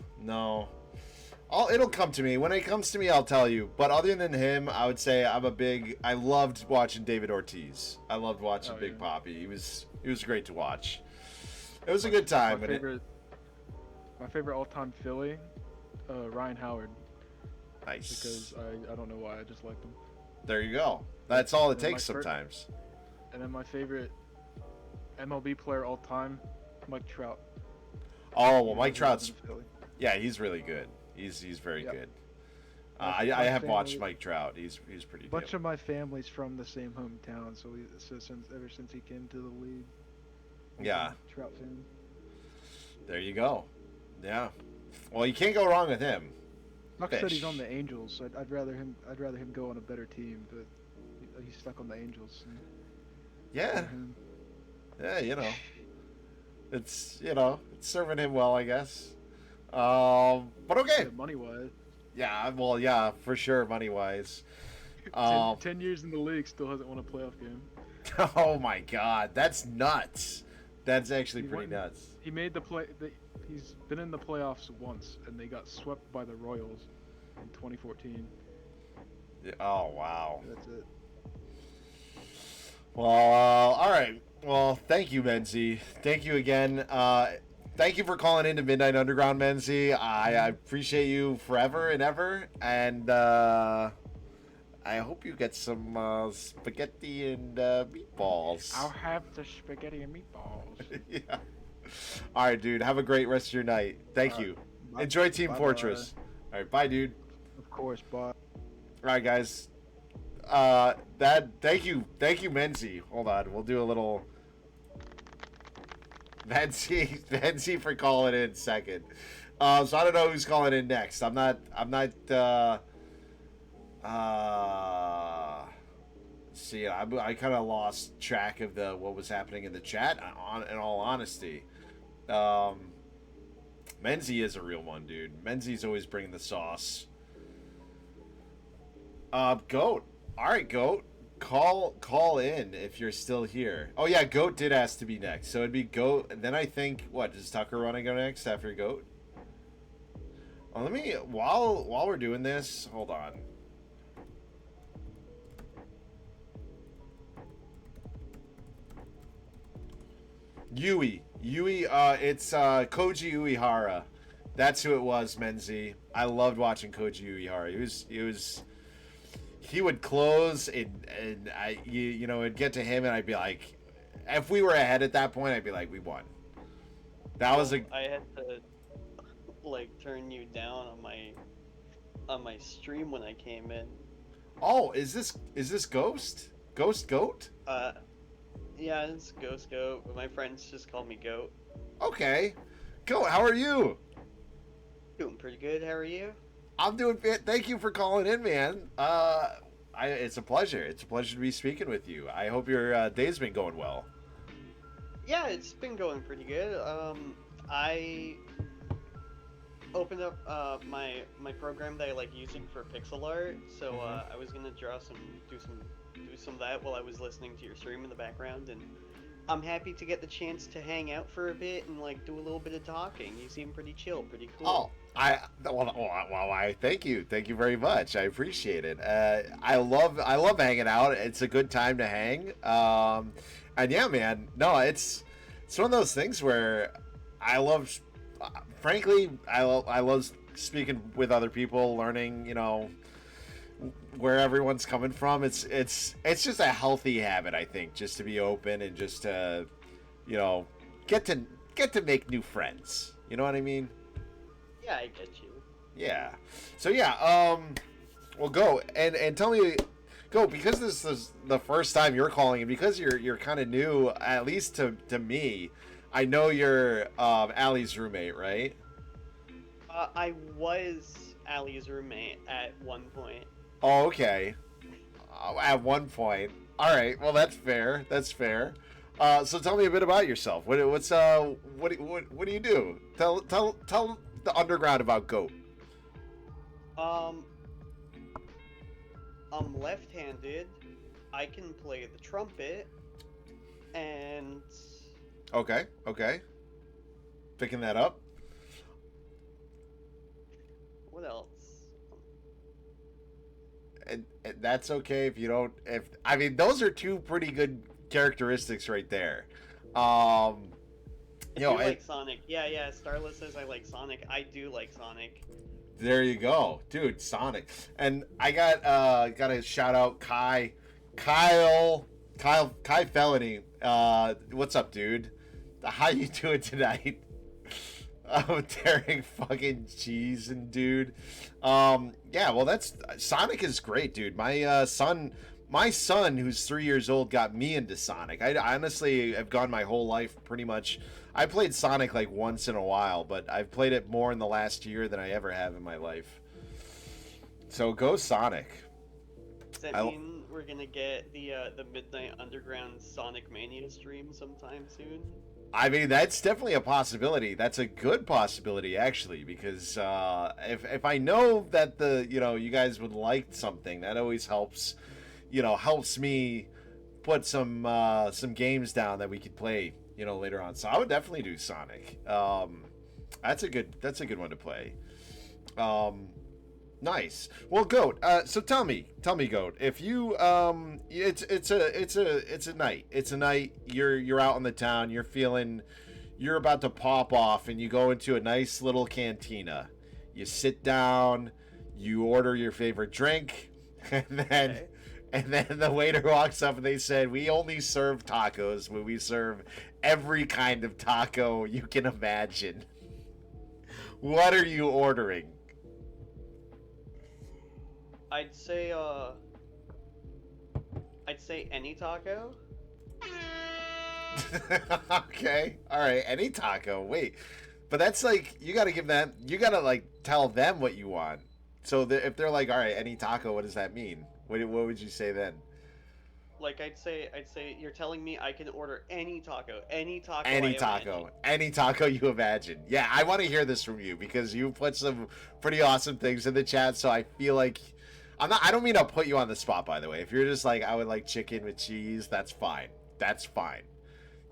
It'll come to me. When it comes to me, I'll tell you. But other than him, I would say I loved watching David Ortiz. I loved watching Big Papi. He was great to watch. It was a good time. My favorite all-time Philly, Ryan Howard. Nice. Because I don't know why, I just liked him. There you go. That's all it takes sometimes. And then my favorite MLB player all time, Mike Trout. Oh well, Mike Trout's. Yeah, he's really good. He's very good. I have watched Mike Trout. He's pretty. A bunch of my family's from the same hometown, so ever since he came to the league. Yeah. Trout fan. There you go. Yeah. Well, you can't go wrong with him. Buck said he's on the Angels. So I'd rather him go on a better team, but he's stuck on the Angels. Yeah. Yeah, it's serving him well, I guess. But okay. Money wise. Yeah, well, yeah, for sure, money wise. 10 years in the league, still hasn't won a playoff game. Oh my God, that's nuts. That's actually pretty nuts. He made the play. He's been in the playoffs once, and they got swept by the Royals in 2014. Oh wow. That's it. Well, all right. Well, thank you, Menzi. Thank you again. Thank you for calling into Midnight Underground, Menzi. I appreciate you forever and ever, and I hope you get some spaghetti and meatballs. I'll have the spaghetti and meatballs. Yeah. All right, dude. Have a great rest of your night. Thank you. Bye. Enjoy Team Bye-bye. Fortress. All right, bye, dude. Of course, bye. All right, guys. Thank you, Menzi. Hold on, we'll do a little. Menzi for calling in second. So I don't know who's calling in next. I'm not. See, I kind of lost track of what was happening in the chat. In all honesty, Menzi is a real one, dude. Menzi's always bringing the sauce. Goat. All right, Goat. Call in if you're still here. Oh yeah, Goat did ask to be next, so it'd be Goat. And then I think does Tucker want to go next after Goat? Oh, let me while we're doing this, hold on. Yui, it's Koji Uehara. That's who it was, Menzi. I loved watching Koji Uehara. He would close and you know, it'd get to him and I'd be like, if we were ahead at that point, I'd be like, we won. That was a. I had to like turn you down on my stream when I came in. Oh, is this Ghost? Ghost Goat? Yeah, it's Ghost Goat, but my friends just call me Goat. Okay. Goat, how are you? Doing pretty good. How are you? I'm doing fit. Thank you for calling in, man. It's a pleasure. It's a pleasure to be speaking with you. I hope your day's been going well. Yeah, it's been going pretty good. I opened up my program that I like using for pixel art, so I was gonna do some of that while I was listening to your stream in the background, and I'm happy to get the chance to hang out for a bit and like do a little bit of talking. You seem pretty chill, pretty cool. Oh, I thank you very much. I appreciate it. I love hanging out. It's a good time to hang. And yeah, man, no, it's one of those things where I love. Frankly, I love speaking with other people, learning, you know, where everyone's coming from. It's just a healthy habit, I think, just to be open and just to, you know, get to make new friends. You know what I mean? Yeah, I get you. Yeah. So yeah, well, go and tell me, go, because this is the first time you're calling, and because you're kind of new, at least to me. I know you're Allie's roommate, right? I was Allie's roommate at one point. Oh, okay. At one point. All right. Well, that's fair. That's fair. So tell me a bit about yourself. What do you do? Tell the underground about Goat. I'm left-handed. I can play the trumpet, and Okay. Picking that up. what else? And that's okay if you don't. I mean, those are two pretty good characteristics right there. I You know, do like Sonic. Yeah. Starless says I like Sonic. I do like Sonic. there you go, dude. Sonic, and I got to shout out Kyle Felony. What's up, dude? How you doing tonight? I'm tearing fucking cheese and dude. Yeah, well, that's Sonic is great, dude. My son, who's 3 years old, got me into Sonic. I honestly have gone my whole life pretty much. I played Sonic like once in a while, but I've played it more in the last year than I ever have in my life. So go Sonic. Does that mean we're gonna get the Midnight Underground Sonic Mania stream sometime soon? I mean, that's definitely a possibility. That's a good possibility, actually, because if I know that you guys would like something, that always helps. Helps me put some games down that we could play, later on. So I would definitely do Sonic. That's a good one to play. Nice. Well, Goat. So tell me, Goat. If you it's a night. It's a night. You're out in the town. You're about to pop off, and you go into a nice little cantina. You sit down. You order your favorite drink, and then the waiter walks up and they said, "We only serve tacos, but we serve every kind of taco you can imagine." What are you ordering? I'd say any taco. Okay, all right, any taco. Wait, but that's like you gotta like tell them what you want. So if they're like, all right, any taco, what does that mean? What would you say then? Like I'd say you're telling me I can order any taco. Any taco you imagine. Yeah, I want to hear this from you because you put some pretty awesome things in the chat. So I feel like I don't mean to put you on the spot, by the way. If you're just like, I would like chicken with cheese, that's fine. That's fine.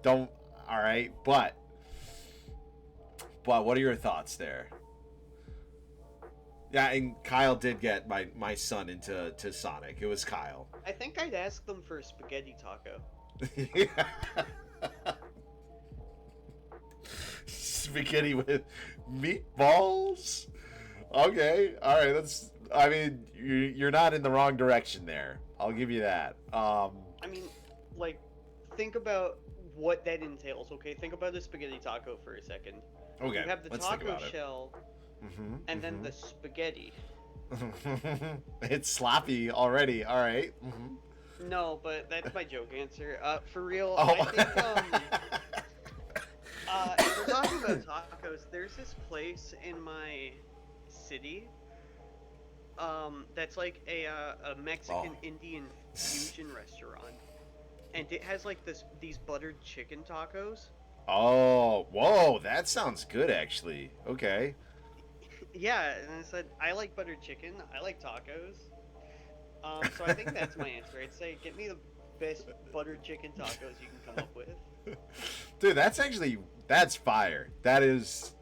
All right, but what are your thoughts there? Yeah, and Kyle did get my son into Sonic. It was Kyle. I think I'd ask them for a spaghetti taco. Yeah. spaghetti with meatballs. Okay, all right. That's. I mean, you're not in the wrong direction there. I'll give you that. I mean, like, think about what that entails. Okay, think about a spaghetti taco for a second. Okay, You have the let's think taco about it. shell, and then the spaghetti. It's sloppy already. All right. No, but that's my joke answer. For real, Oh. I think if we're talking about tacos, there's this place in my city, that's like a Mexican Indian fusion restaurant, and it has like these buttered chicken tacos. Oh, whoa, that sounds good actually. Okay. Yeah, and I said I like buttered chicken. I like tacos. So I think that's my answer. I'd say get me the best buttered chicken tacos you can come up with. Dude, that's fire. That is,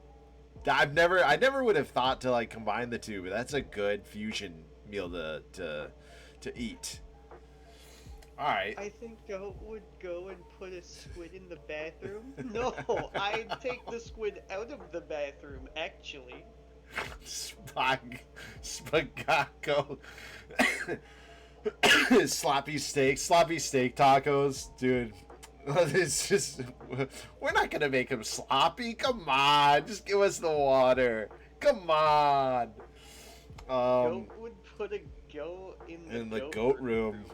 I never would have thought to like combine the two, but that's a good fusion meal to eat. All right. I think Goat would go and put a squid in the bathroom. No, I'd take the squid out of the bathroom, actually. Spagaco. Sloppy steak tacos, dude. It's just, we're not gonna make them sloppy. Come on, just give us the water. Come on. Goat would put a goat in the goat room.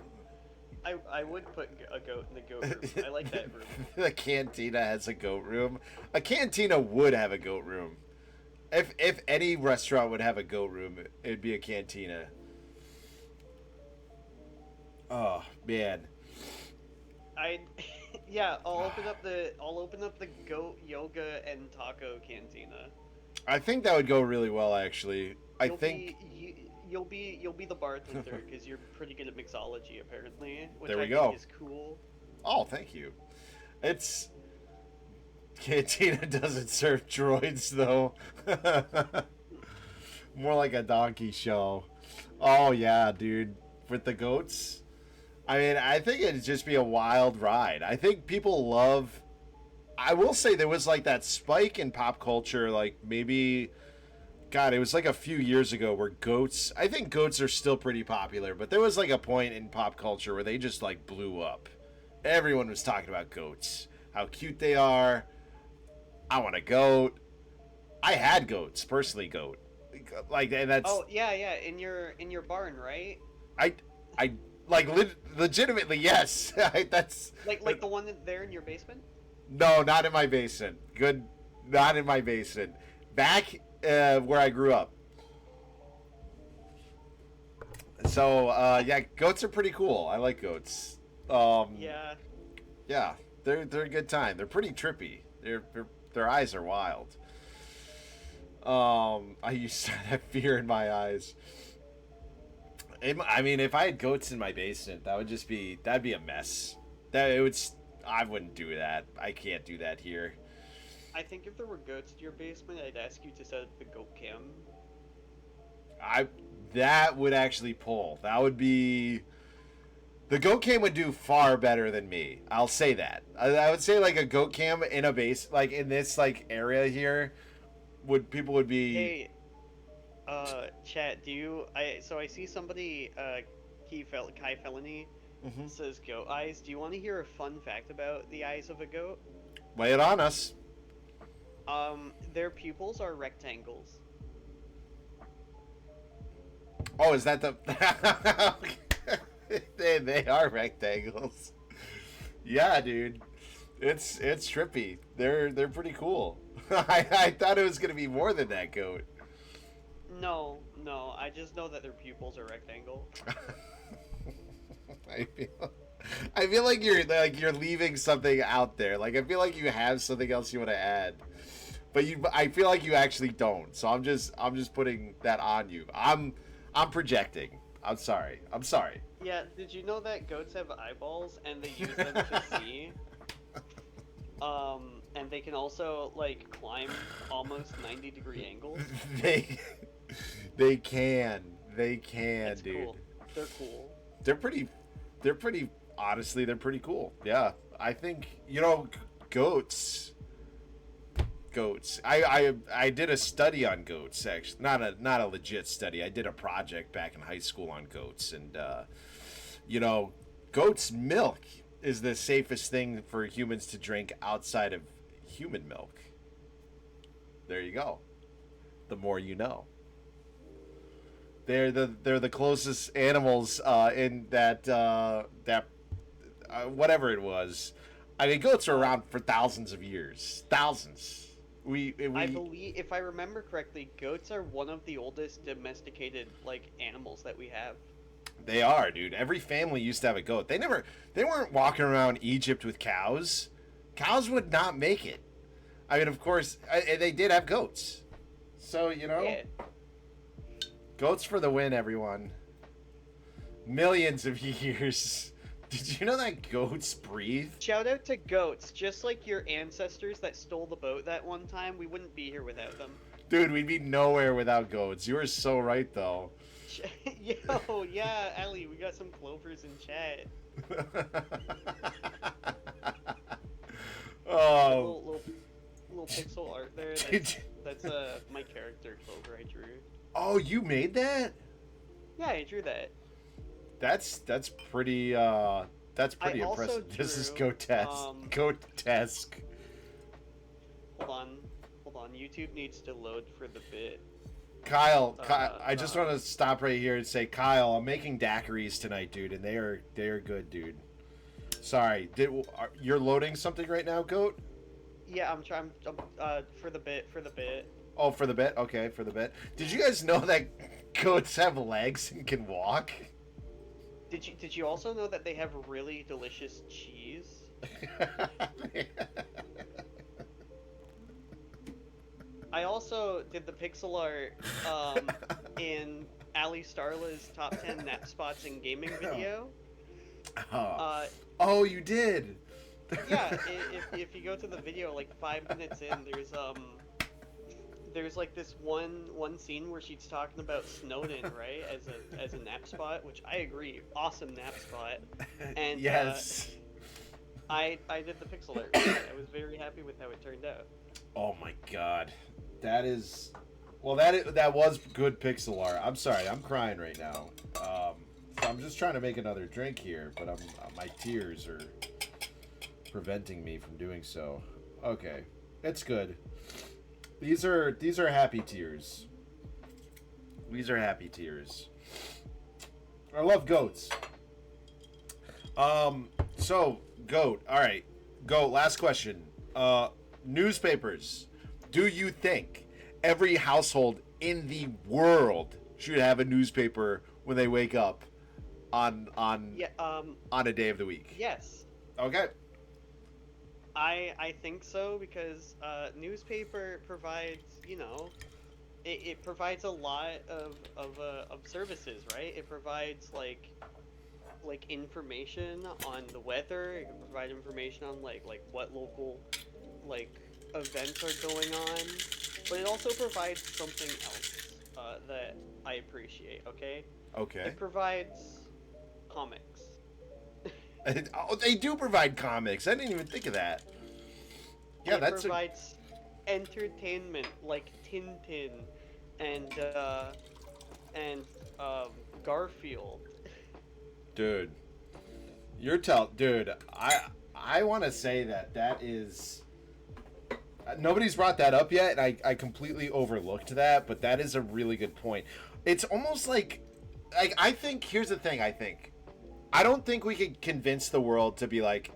I would put a goat in the goat room. I like that room. The cantina has a goat room. A cantina would have a goat room. If any restaurant would have a goat room, it'd be a cantina. Oh man. Yeah, I'll open up the goat yoga and taco cantina. I think that would go really well, actually. You'll be the bartender because you're pretty good at mixology, apparently. Which There we I go. think is cool. Oh, thank you. It's cantina doesn't serve droids though. More like a donkey show. Oh yeah, dude. With the goats. I mean, I think it'd just be a wild ride. I think people love. I will say there was like that spike in pop culture, like maybe. God, it was like a few years ago where goats. I think goats are still pretty popular, but there was like a point in pop culture where they just like blew up. Everyone was talking about goats, how cute they are. I want a goat. I had goats, personally, goat. Like, and that's. Oh yeah, in your barn, right? I like legitimately yes. That's like the one there in your basement. No, not in my basement. Good, not in my basement. Back where I grew up. So yeah, goats are pretty cool. I like goats. Yeah. Yeah, they're a good time. They're pretty trippy. Their eyes are wild. I used to have fear in my eyes. I mean, if I had goats in my basement, that'd be a mess. I wouldn't do that. I can't do that here. I think if there were goats in your basement, I'd ask you to set up the goat cam. That would actually pull. That would be. The goat cam would do far better than me. I'll say that. I would say like a goat cam in a base, like in this like area here, people would be. Hey, chat. So I see somebody, Kai Felony, says goat eyes. Do you want to hear a fun fact about the eyes of a goat? Lay it on us. Their pupils are rectangles. Oh, is that the? they are rectangles. Yeah, dude, it's trippy. They're pretty cool. I thought it was gonna be more than that, goat. No, I just know that their pupils are rectangle. I feel like you're leaving something out there. Like I feel like you have something else you want to add, but I feel like you actually don't. So I'm just putting that on you. I'm projecting. I'm sorry. Yeah, did you know that goats have eyeballs and they use them to see? And they can also like climb almost 90-degree angles. They can, That's dude. Cool. They're cool. They're pretty. Honestly, they're pretty cool. Yeah, I think goats. goats. I did a study on goats, actually. Not a legit study. I did a project back in high school on goats, and goats' milk is the safest thing for humans to drink outside of human milk. There you go. The more you know. They're the closest animals in that whatever it was. I mean, goats are around for thousands of years. Thousands. I believe, if I remember correctly, goats are one of the oldest domesticated animals that we have. They are, dude. Every family used to have a goat. They weren't walking around Egypt with cows. Cows would not make it. I mean, of course, they did have goats. So, Yeah. Goats for the win, everyone. Millions of years. Did you know that goats breathe? Shout out to goats. Just like your ancestors that stole the boat that one time, we wouldn't be here without them. Dude, we'd be nowhere without goats. You are so right, though. Yo, yeah, Ellie, we got some clovers in chat. Oh. Little pixel art there. That's my character clover I drew. Oh, you made that? Yeah, I drew that. That's pretty impressive. This is Goatesque. Goatesque. Hold on. YouTube needs to load for the bit. Kyle, I just want to stop right here and say, Kyle, I'm making daiquiris tonight, dude, and they are good, dude. Sorry, you're loading something right now, Goat? Yeah, I'm trying. For the bit. Oh, for the bit? Okay, for the bit. Did you guys know that goats have legs and can walk? Did you also know that they have really delicious cheese? I also did the pixel art in Ali Starla's top 10 nap spots in gaming video. Oh, you did? Yeah, if you go to the video, 5 minutes in, there's this one scene where she's talking about Snowden, right, as a nap spot, which I agree, awesome nap spot. And yes, I did the pixel art. I was very happy with how it turned out. Oh my god, that was good pixel art. I'm sorry, I'm crying right now. So I'm just trying to make another drink here, but my tears are preventing me from doing so. Okay, it's good. These are happy tears. These are happy tears. I love goats. So goat. All right, goat. Last question. Newspapers. Do you think every household in the world should have a newspaper when they wake up on a day of the week? Yes. Okay. I think so, because newspaper provides, it provides a lot of services, right? It provides like information on the weather. It can provide information on like what local events are going on, but it also provides something else that I appreciate. Okay. It provides comics. Oh, they do provide comics. I didn't even think of that. Yeah, it provides entertainment like Tintin and Garfield. Dude, dude, I want to say that is nobody's brought that up yet, and I completely overlooked that, but that is a really good point. It's almost like I think here's the thing. I don't think we could convince the world to be like,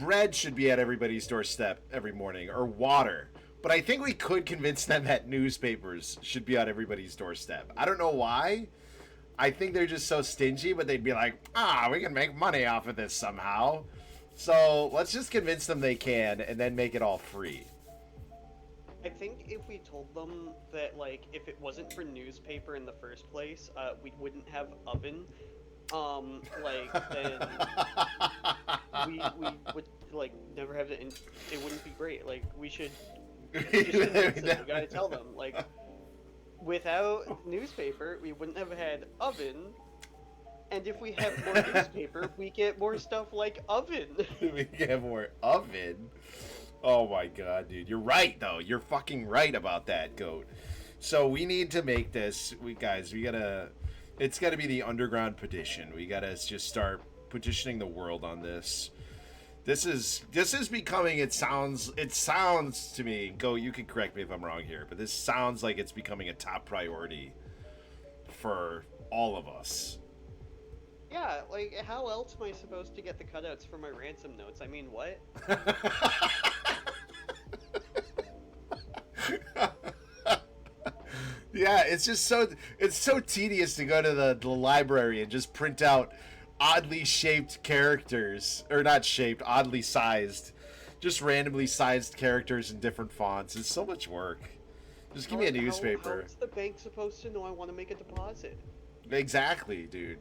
bread should be at everybody's doorstep every morning, or water. But I think we could convince them that newspapers should be on everybody's doorstep. I don't know why. I think they're just so stingy, but they'd be like, we can make money off of this somehow. So let's just convince them they can, and then make it all free. I think if we told them that, if it wasn't for newspaper in the first place, we wouldn't have oven. Then we would never have to. It wouldn't be great. We should. We gotta tell them without newspaper, we wouldn't have had oven, and if we have more newspaper, we get more stuff like oven. We get more oven. Oh my god, dude. You're right though. You're fucking right about that, Goat. So we need to make this. We gotta. It's gotta be the underground petition. We gotta just start petitioning the world on this. This is becoming. It sounds to me. Go. You can correct me if I'm wrong here, but this sounds like it's becoming a top priority for all of us. Yeah, like, how else am I supposed to get the cutouts for my ransom notes? I mean, what? Yeah, it's so tedious to go to the library and just print out oddly shaped characters, or not shaped, oddly sized, just randomly sized characters in different fonts. It's so much work. Just give me a newspaper. How is the bank supposed to know I want to make a deposit? Exactly, dude.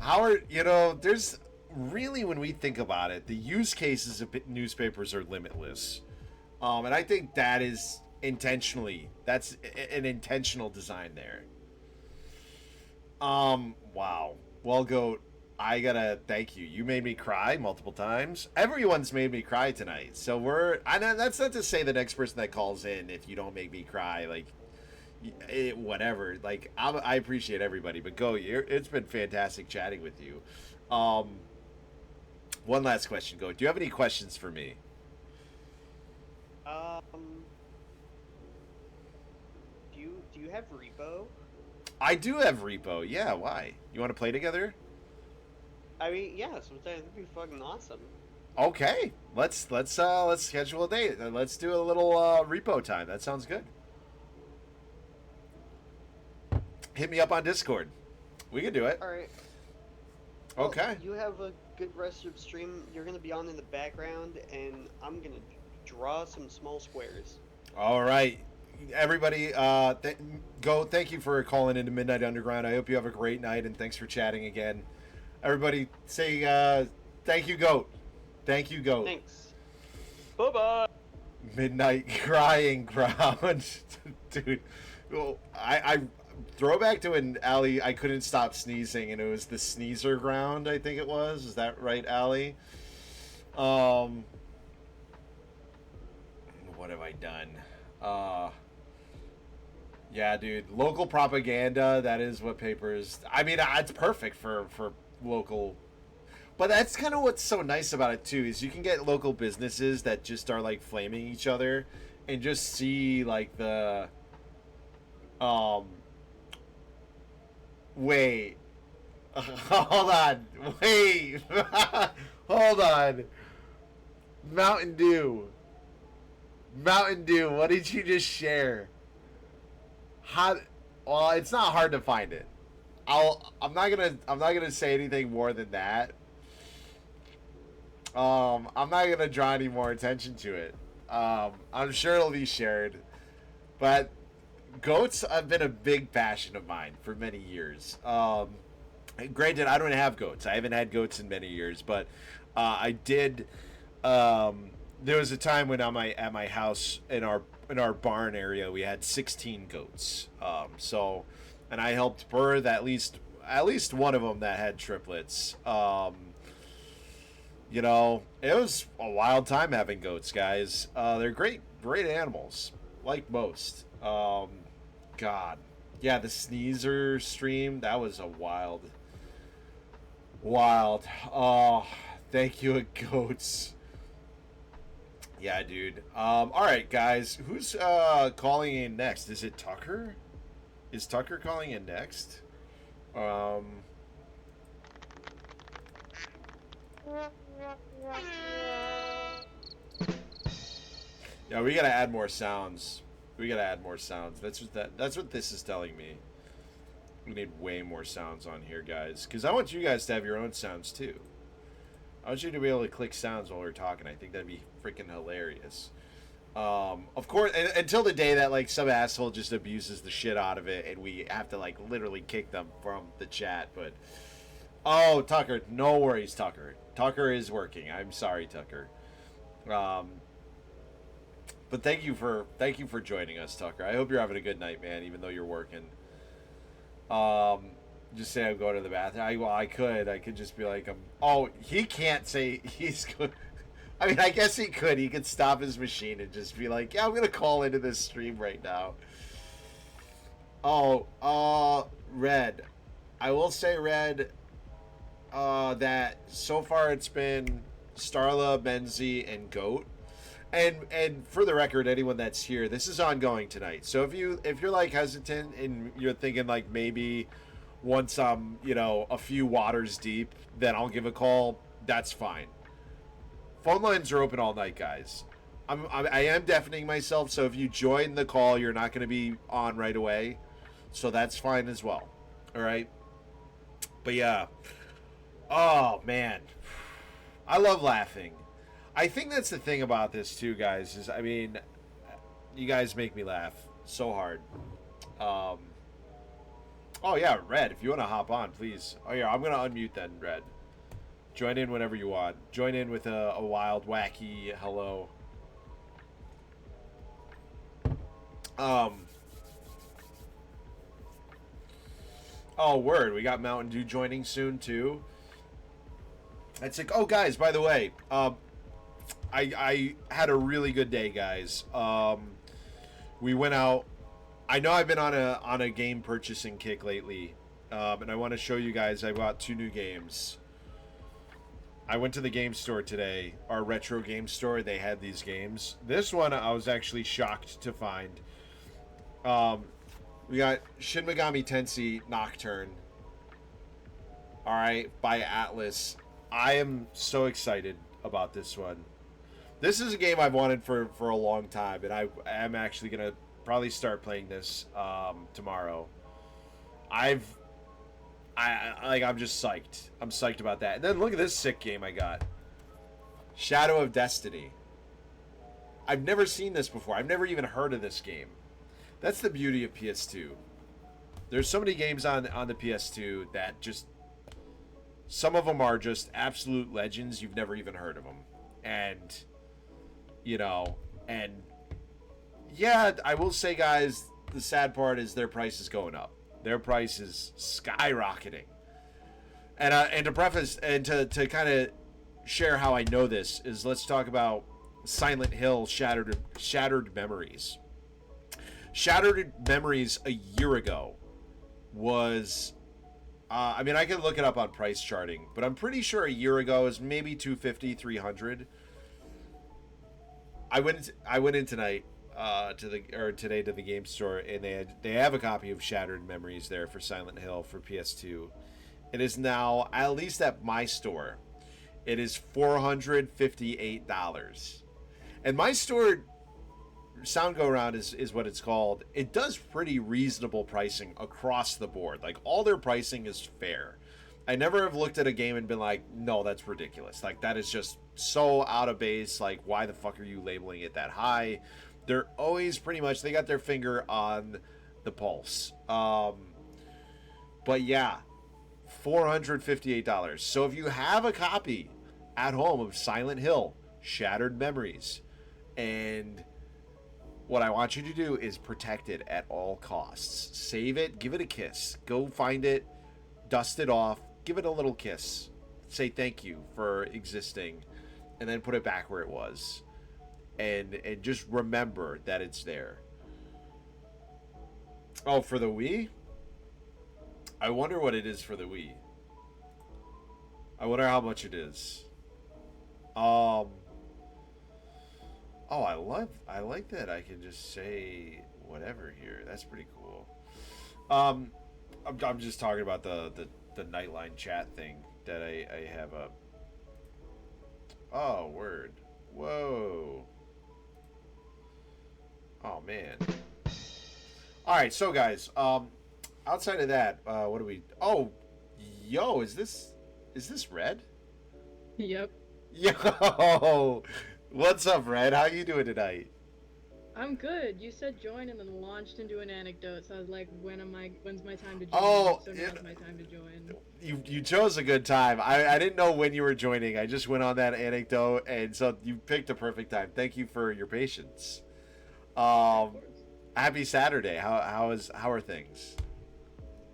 There's really, when we think about it, the use cases of newspapers are limitless. And I think that is that's an intentional design there. Wow. Well, Goat, I gotta thank you. You made me cry multiple times. Everyone's made me cry tonight. So I know that's not to say the next person that calls in, if you don't make me cry, like, whatever. Like, I appreciate everybody, but Goat, it's been fantastic chatting with you. One last question, Goat. Do you have any questions for me? Do you have repo? I do have repo. Yeah, why? You want to play together? I mean, yeah, sometime it'd be fucking awesome. Okay, let's schedule a date. Let's do a little repo time. That sounds good. Hit me up on Discord. We can do it. All right. Okay. Well, you have a good rest of stream. You're gonna be on in the background, and I'm gonna draw some small squares. All right, everybody. Thank you for calling into Midnight Underground. I hope you have a great night, and thanks for chatting again. Everybody, say thank you, Goat. Thank you, Goat. Thanks. Bye bye. Midnight crying ground, dude. Well, I throwback to when Allie, I couldn't stop sneezing, and it was the sneezer ground, I think it was. Is that right, Allie? What have I done? Yeah, dude. Local propaganda, that is what papers... I mean, it's perfect for local... But that's kind of what's so nice about it, too, is you can get local businesses that just are, like, flaming each other and just see, like, the... Wait. Hold on. Wait. Hold on. Mountain Dew. Mountain Dew, what did you just share? Well, it's not hard to find it. I'm not gonna say anything more than that. I'm not gonna draw any more attention to it. I'm sure it'll be shared. But goats have been a big passion of mine for many years. Granted, I don't have goats. I haven't had goats in many years, but I did. There was a time when at my house in our barn area we had 16 goats. And I helped birth at least one of them that had triplets. It was a wild time having goats, guys. They're great animals, like most. God, yeah, the sneezer stream, that was a wild. Oh, thank you, goats. Yeah, dude. All right, guys. Who's calling in next? Is it Tucker? Is Tucker calling in next? Yeah, we gotta add more sounds. That's what this is telling me. We need way more sounds on here, guys. Because I want you guys to have your own sounds, too. I want you to be able to click sounds while we're talking. I think that'd be freaking hilarious. Of course, until the day that, like, some asshole just abuses the shit out of it and we have to, like, literally kick them from the chat. But, oh, Tucker, no worries, Tucker. Tucker is working. I'm sorry, Tucker. But thank you for joining us, Tucker. I hope you're having a good night, man, even though you're working. Just say I'm going to the bathroom. I could just be like, oh, he can't say he's good. I mean, I guess he could. He could stop his machine and just be like, "Yeah, I'm gonna call into this stream right now." Oh, Red. I will say, Red, that so far it's been Starla, Benzie, and Goat. And for the record, anyone that's here, this is ongoing tonight. So if you're like hesitant and you're thinking like maybe once I'm a few waters deep, then I'll give a call. That's fine. Phone lines are open all night, guys. I am deafening myself, so if you join the call, you're not going to be on right away. So that's fine as well. All right. But yeah. Oh, man. I love laughing. I think that's the thing about this, too, guys, is, I mean, you guys make me laugh so hard. Oh, yeah, Red, if you want to hop on, please. Oh, yeah, I'm going to unmute then, Red. Join in whenever you want. Join in with a wild, wacky hello. Oh, word. We got Mountain Dew joining soon, too. It's like, oh, guys, by the way, I had a really good day, guys. We went out. I know I've been on a game purchasing kick lately, and I want to show you guys. I bought 2 new games. I went to the game store today, our retro game store. They had these games. This one I was actually shocked to find. We got Shin Megami Tensei Nocturne. All right, by Atlas. I am so excited about this one. This is a game I've wanted for a long time, and I am actually gonna probably start playing this tomorrow. I'm just psyched. I'm psyched about that. And then look at this sick game I got. Shadow of Destiny. I've never seen this before. I've never even heard of this game. That's the beauty of PS2. There's so many games on the PS2 that just... Some of them are just absolute legends. You've never even heard of them. And, and... Yeah, I will say, guys, the sad part is their price is going up. Their price is skyrocketing. And to preface and to kind of share how I know this is, let's talk about Silent Hill Shattered Memories. Shattered Memories a year ago was I mean, I can look it up on price charting, but I'm pretty sure a year ago is maybe 250, 300. I went in tonight today to the game store, and they have a copy of Shattered Memories there for Silent Hill for PS2. It is now, at least at my store, it is $458. And my store, Sound Go Around is what it's called. It does pretty reasonable pricing across the board. Like, all their pricing is fair. I never have looked at a game and been like, no, that's ridiculous. Like, that is just so out of base. Like, why the fuck are you labeling it that high? They're always pretty much, they got their finger on the pulse. But yeah, $458. So if you have a copy at home of Silent Hill Shattered Memories, and what I want you to do is protect it at all costs. Save it, give it a kiss. Go find it, dust it off, give it a little kiss. Say thank you for existing, and then put it back where it was. And just remember that it's there. Oh, for the Wii? I wonder what it is for the Wii. I wonder how much it is. Oh, I like that I can just say whatever here. That's pretty cool. I'm just talking about the Nightline chat thing that I have up. Oh, word. Whoa. Oh, man. Alright, so guys, outside of that, what do we... Oh, yo, is this Red? Yep. Yo! What's up, Red? How you doing tonight? I'm good. You said join and then launched into an anecdote, so I was like, when's my time to join? Oh, so now's my time to join. You chose a good time. I didn't know when you were joining. I just went on that anecdote, and so you picked a perfect time. Thank you for your patience. Happy Saturday. How are things?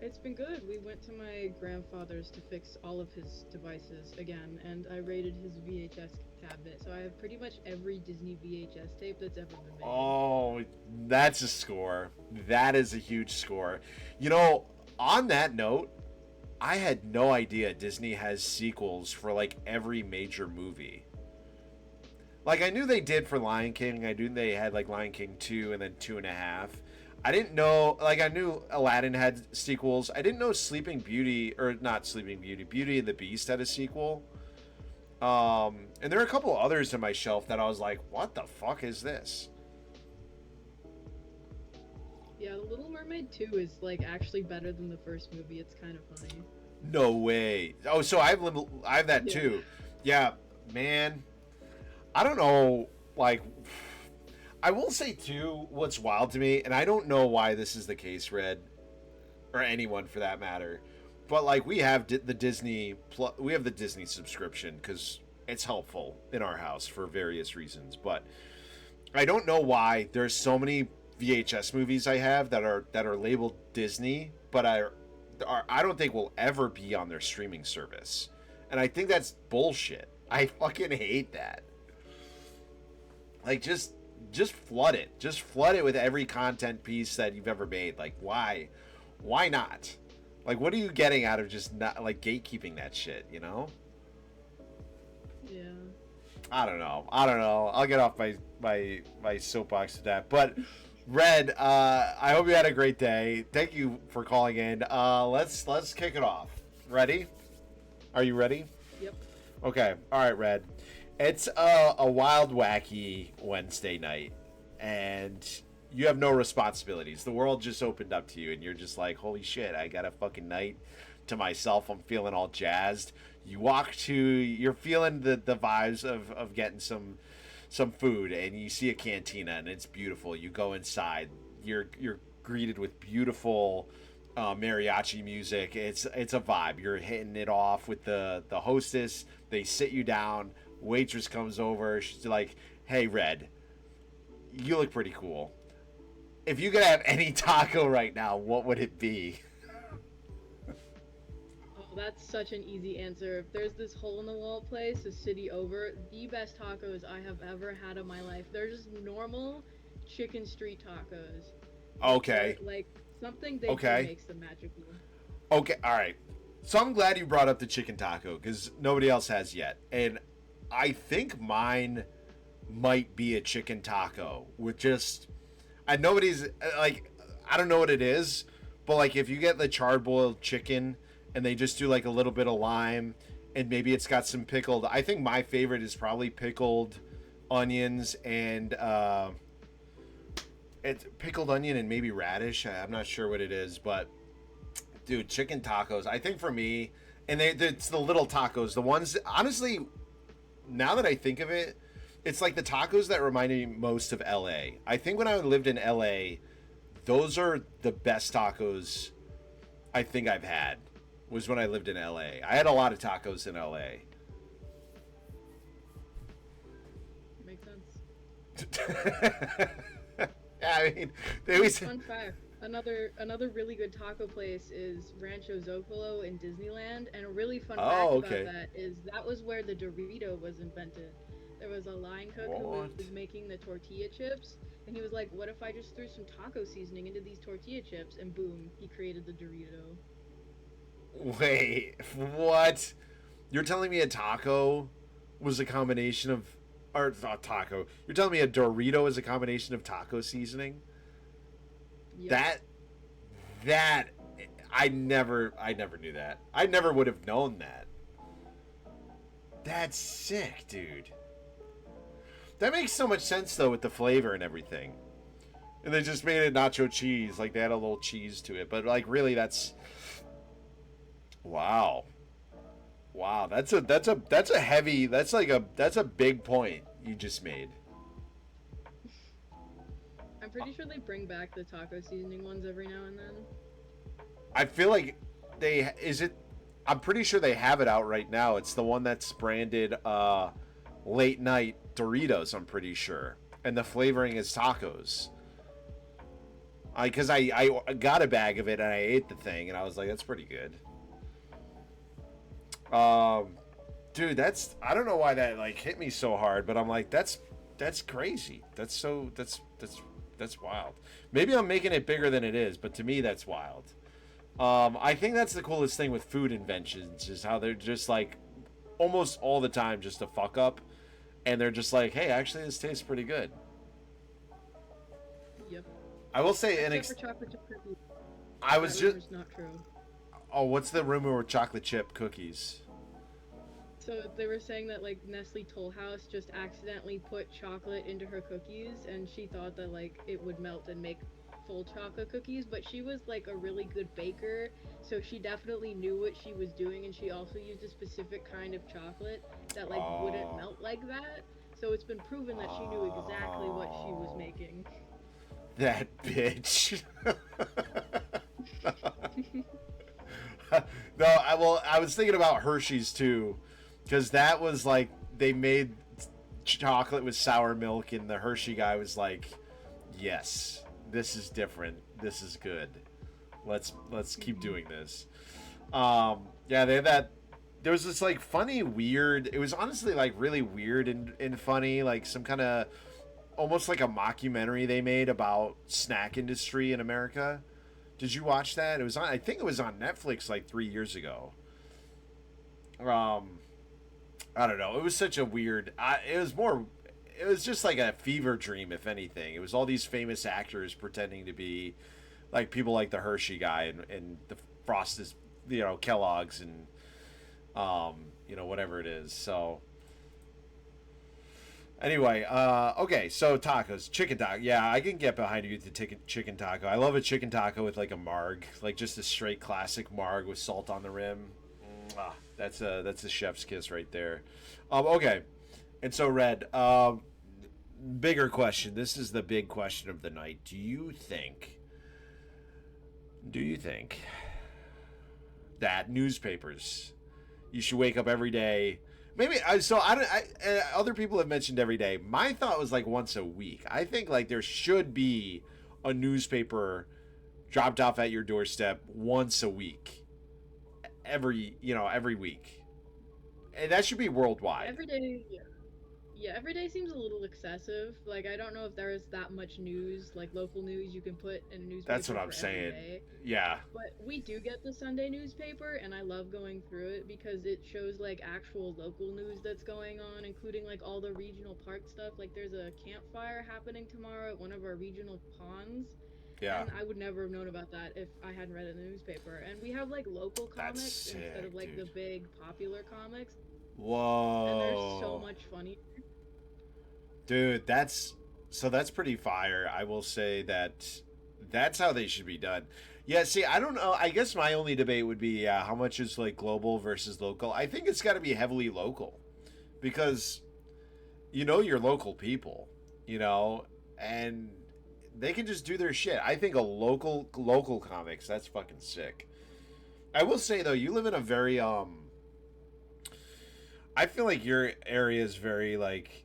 It's been good. We went to my grandfather's to fix all of his devices again, and I raided his VHS cabinet. So I have pretty much every Disney VHS tape that's ever been made. Oh, that's a score. That is a huge score. You know, on that note, I had no idea Disney has sequels for like every major movie. Like, I knew they did for Lion King. I knew they had like Lion King 2 and then 2.5. I didn't know, like, I knew Aladdin had sequels. I didn't know Sleeping Beauty, or not Sleeping Beauty, Beauty and the Beast had a sequel. And there are a couple others on my shelf that I was like, what the fuck is this? Yeah, The Little Mermaid 2 is like actually better than the first movie. It's kind of funny. No way. Oh, so I have that Yeah. too. Yeah, man. I don't know, like, I will say too, what's wild to me, and I don't know why this is the case, Red, or anyone for that matter, but like we have the Disney subscription because it's helpful in our house for various reasons. But I don't know why there's so many VHS movies I have that are labeled Disney, but I don't think will ever be on their streaming service, and I think that's bullshit. I fucking hate that. Like, just flood it. Just flood it with every content piece that you've ever made. Like, why not? Like, what are you getting out of just not, like, gatekeeping that shit, you know? Yeah. I don't know. I'll get off my soapbox with that. But Red, I hope you had a great day. Thank you for calling in. Let's kick it off. Ready? Are you ready? Yep. Okay. All right, Red. It's a wild, wacky Wednesday night, and you have no responsibilities. The world just opened up to you, and you're just like, holy shit, I got a fucking night to myself. I'm feeling all jazzed. You're feeling the vibes of getting some food, and you see a cantina, and it's beautiful. You go inside. You're greeted with beautiful mariachi music. It's a vibe. You're hitting it off with the hostess. They sit you down. Waitress comes over. She's like, hey, Red, you look pretty cool. If you could have any taco right now, what would it be? Oh, that's such an easy answer. There's this hole-in-the-wall place, a city over, the best tacos I have ever had in my life. They're just normal chicken street tacos. Okay. But, like, something they Okay. do makes them magical. Okay, all right. So I'm glad you brought up the chicken taco because nobody else has yet. And I think mine might be a chicken taco with just, and nobody's like, I don't know what it is, but like if you get the charred boiled chicken and they just do like a little bit of lime and maybe it's got some pickled, I think my favorite is probably pickled onions and it's pickled onion and maybe radish. I'm not sure what it is, but dude, chicken tacos, I think for me, and it's the little tacos, the ones, honestly, now that I think of it, it's like the tacos that remind me most of LA. I think when I lived in LA, those are the best tacos I think I've had, was when I lived in LA. I had a lot of tacos in LA. Makes sense. Yeah, I mean, they always... Fun fact. Another really good taco place is Rancho Zocalo in Disneyland, and a really fun fact okay. about that is that was where the Dorito was invented. There was a line cook who What? was making the tortilla chips, and he was like, what if I just threw some taco seasoning into these tortilla chips, and boom, he created the Dorito. Wait, what? You're telling me a taco was a combination of... Or not taco. You're telling me a Dorito is a combination of taco seasoning? Yep. That I never knew that. I never would have known that. That's sick, dude. That makes so much sense though with the flavor and everything. And they just made it nacho cheese, like they had a little cheese to it. But like really that's wow. Wow, that's a heavy, that's a big point you just made. I'm pretty sure they bring back the taco seasoning ones every now and then. I feel like I'm pretty sure they have it out right now. It's the one that's branded late night Doritos, I'm pretty sure. And the flavoring is tacos. Because I got a bag of it and I ate the thing and I was like, that's pretty good. Dude, that's, I don't know why that like hit me so hard, but I'm like, that's crazy. That's wild. Maybe I'm making it bigger than it is, but to me that's wild. I think that's the coolest thing with food inventions is how they're just like almost all the time just a fuck up, and they're just like, hey, actually this tastes pretty good. Yep. I will say, Except for chocolate chip cookies. I was That just. rumor's not true. Oh, what's the rumor with chocolate chip cookies? So they were saying that like Nestle Toll House just accidentally put chocolate into her cookies, and she thought that like it would melt and make full chocolate cookies, but she was like a really good baker, so she definitely knew what she was doing, and she also used a specific kind of chocolate that like wouldn't melt like that. So it's been proven that she knew exactly what she was making. That bitch. No, I was thinking about Hershey's too, because that was like they made chocolate with sour milk, and the Hershey guy was like, "Yes, this is different. This is good. Let's keep doing this." Yeah, they had that. There was this like funny, weird. It was honestly like really weird and funny, like some kind of almost like a mockumentary they made about snack industry in America. Did you watch that? It was on. I think it was on Netflix like 3 years ago. I don't know. It was such a weird. It was more. It was just like a fever dream, if anything. It was all these famous actors pretending to be like people like the Hershey guy and the Frosted, Kellogg's and whatever it is. So anyway, okay, so tacos, chicken taco. Yeah, I can get behind you to chicken taco. I love a chicken taco with like a marg, like just a straight classic marg with salt on the rim. That's a chef's kiss right there. Okay, and so Red, bigger question. This is the big question of the night. Do you think that newspapers, you should wake up every day? Maybe other people have mentioned every day. My thought was like once a week. I think like there should be a newspaper dropped off at your doorstep once a week. Every week. And that should be worldwide. Every day, yeah. Yeah, every day seems a little excessive. Like, I don't know if there is that much news, like local news you can put in a newspaper. That's what I'm saying. Day. Yeah. But we do get the Sunday newspaper, and I love going through it because it shows like actual local news that's going on, including like all the regional park stuff. Like, there's a campfire happening tomorrow at one of our regional ponds. Yeah. And I would never have known about that if I hadn't read it in the newspaper. And we have like local comics sick, instead of like dude. the big popular comics. Whoa. And they're so much funnier. Dude, that's pretty fire. I will say that's how they should be done. Yeah, see, I don't know. I guess my only debate would be how much is like global versus local. I think it's got to be heavily local because your local people, and they can just do their shit. I think a local comics, that's fucking sick. I will say though, you live in a very I feel like your area is very like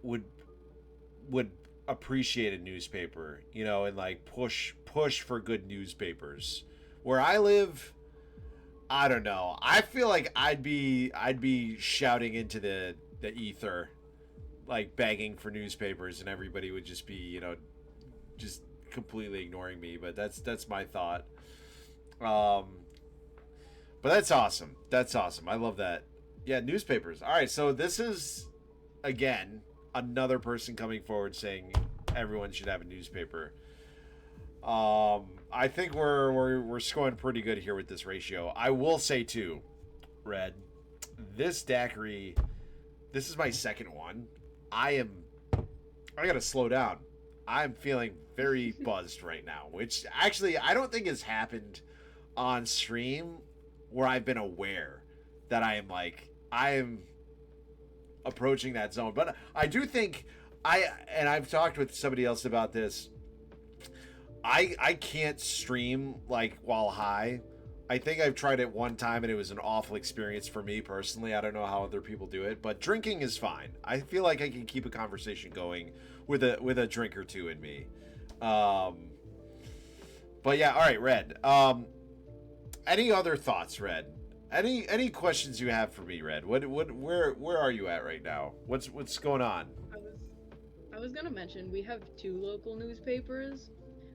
would appreciate a newspaper, and like push for good newspapers. Where I live, I don't know. I feel like I'd be shouting into the ether, like begging for newspapers, and everybody would just be, just completely ignoring me. But that's my thought. But that's awesome. That's awesome. I love that. Yeah, newspapers. All right, so this is again another person coming forward saying everyone should have a newspaper. I think we're scoring pretty good here with this ratio. I will say too, Red, this daiquiri, this is my second one. I gotta slow down. I'm feeling very buzzed right now, which actually I don't think has happened on stream where I've been aware that I am approaching that zone. But I do think I've talked with somebody else about this. I can't stream like while high. I think I've tried it one time and it was an awful experience for me personally. I don't know how other people do it, but drinking is fine. I feel like I can keep a conversation going with a drink or two in me. But yeah, all right, Red. Any other thoughts, Red? Any questions you have for me, Red? Where are you at right now? What's going on? I was gonna mention we have two local newspapers.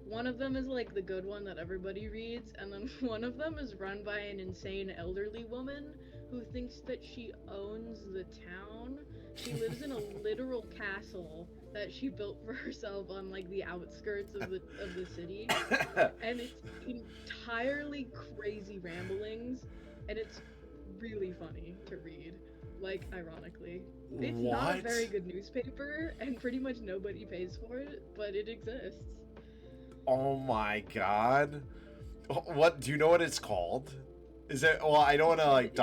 One of them is like the good one that everybody reads, and then one of them is run by an insane elderly woman who thinks that she owns the town. She lives in a literal castle that she built for herself on like the outskirts of the city. And it's entirely crazy ramblings, and it's really funny to read. Like, ironically. It's not a very good newspaper, and pretty much nobody pays for it, but it exists. Oh my god. What do you know what it's called? Is it well, I don't want to like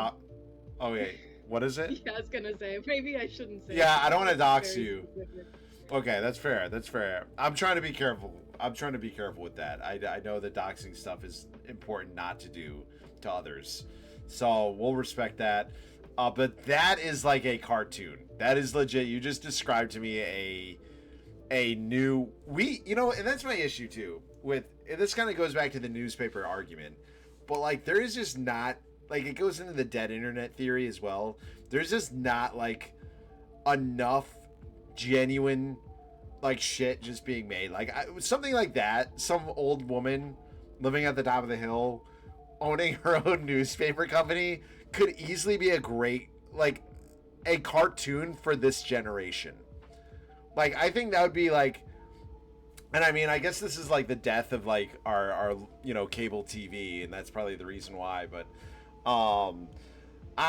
Oh wait, what is it? Yeah, I was gonna say, maybe I shouldn't say. Yeah, I don't want to dox very you. specific. Okay, that's fair. That's fair. I'm trying to be careful. I'm trying to be careful with that. I know that doxing stuff is important not to do to others. So we'll respect that. But that is like a cartoon. That is legit. You just described to me a new and that's my issue too with and this kind of goes back to the newspaper argument. But like there is just not like it goes into the dead internet theory as well. There's just not like enough genuine like shit just being made. Like something like that, some old woman living at the top of the hill owning her own newspaper company could easily be a great like a cartoon for this generation. Like I think that would be like, and I mean I guess this is like the death of like our cable TV, and that's probably the reason why, but I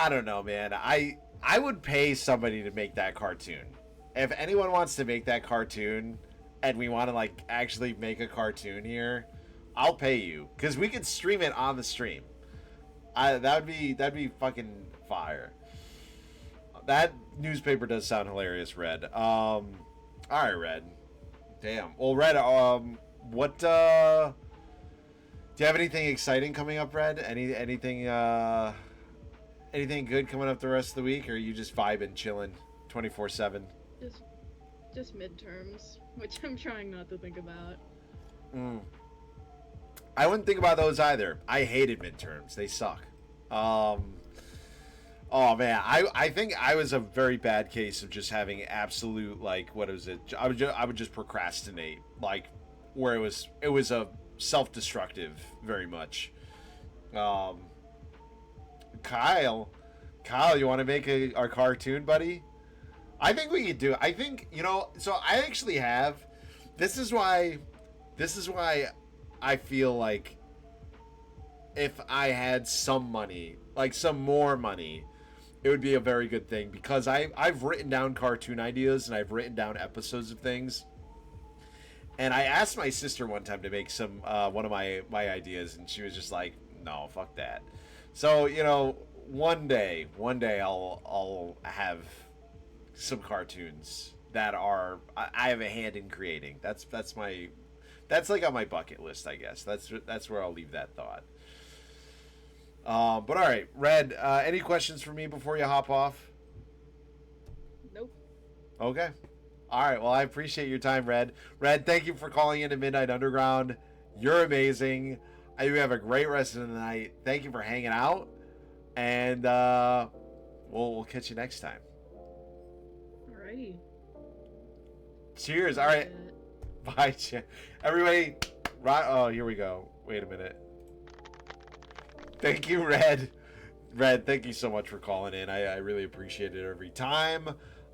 don't know, man. I would pay somebody to make that cartoon. If anyone wants to make that cartoon and we want to like actually make a cartoon here, I'll pay you because we could stream it on the stream. That'd be fucking fire. That newspaper does sound hilarious, Red. All right, Red. Damn. Well, Red. What? Do you have anything exciting coming up, Red? Anything good coming up the rest of the week, or are you just vibing, chilling, 24/7? Just midterms, which I'm trying not to think about. I wouldn't think about those either. I hated midterms. They suck. Oh man, I think I was a very bad case of just having absolute like what is it? I would just procrastinate, like where it was a self-destructive very much. Kyle, you want to make our cartoon, buddy? I think we could do it. I think so I actually have. This is why I feel like if I had some money, like some more money, it would be a very good thing because I've written down cartoon ideas and I've written down episodes of things. And I asked my sister one time to make some one of my ideas, and she was just like, "No, fuck that." So one day I'll have some cartoons that I have a hand in creating. That's like on my bucket list, I guess. That's where I'll leave that thought. But all right, Red. Any questions for me before you hop off? Nope. Okay. All right. Well, I appreciate your time, Red. Red, thank you for calling into Midnight Underground. You're amazing. You have a great rest of the night. Thank you for hanging out, and we'll catch you next time. Alrighty. Cheers. All right. Bye, everybody. Right. Oh, here we go. Wait a minute. Thank you, Red. Red, thank you so much for calling in. I really appreciate it every time.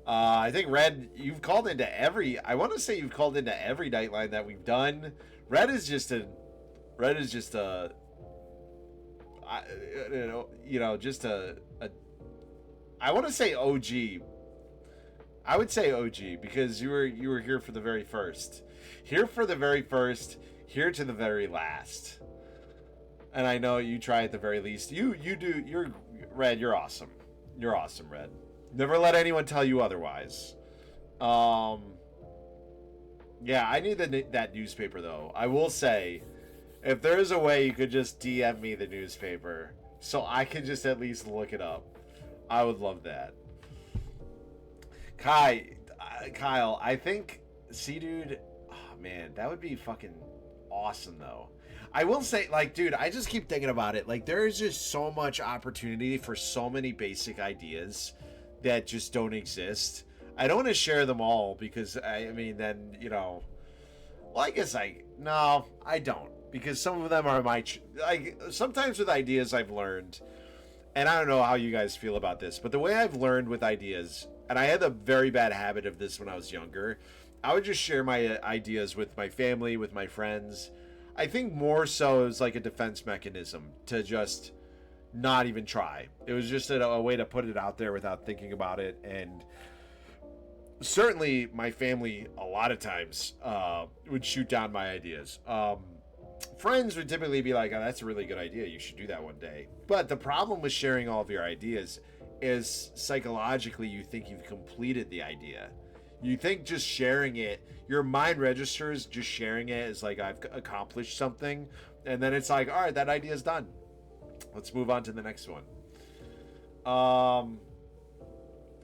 I think Red, you've called into every. I want to say you've called into every Nightline that we've done. Red is just a. Just a. I want to say OG. I would say OG because you were here for the very first. Here for the very first. Here to the very last. And I know you try at the very least. You do. You're Red. You're awesome. You're awesome, Red. Never let anyone tell you otherwise. Yeah, I need that newspaper though. I will say, if there is a way you could just DM me the newspaper so I can just at least look it up, I would love that. Kyle, I think, see, dude, oh man, that would be fucking awesome though. I will say, like, dude, I just keep thinking about it. Like, there is just so much opportunity for so many basic ideas that just don't exist. I don't want to share them all because, I mean, then, you know, well, I guess no, I don't. Because some of them are like, sometimes with ideas I've learned, and I don't know how you guys feel about this, but the way I've learned with ideas, and I had a very bad habit of this when I was younger, I would just share my ideas with my family, with my friends. I think more so as like a defense mechanism to just not even try. It was just a way to put it out there without thinking about it. And certainly my family a lot of times would shoot down my ideas. Friends would typically be like, oh, that's a really good idea, you should do that one day. But the problem with sharing all of your ideas is psychologically you think you've completed the idea. You think just sharing it, your mind registers just sharing it as like I've accomplished something, and then it's like, all right, that idea is done, let's move on to the next one.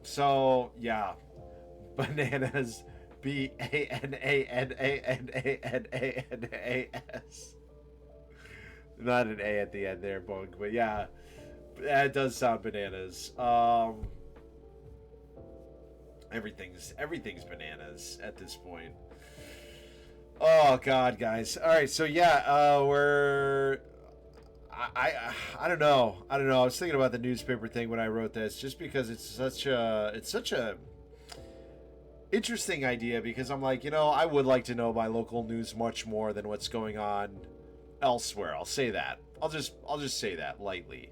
So yeah, bananas, BANANANANANAS. Not an A at the end there, Bunk, but yeah, that does sound bananas. Everything's bananas at this point. Oh God, guys. All right, so yeah, I don't know. I was thinking about the newspaper thing when I wrote this, just because it's such a interesting idea. Because I'm like, you know, I would like to know my local news much more than what's going on elsewhere. I'll say that. I'll just say that lightly.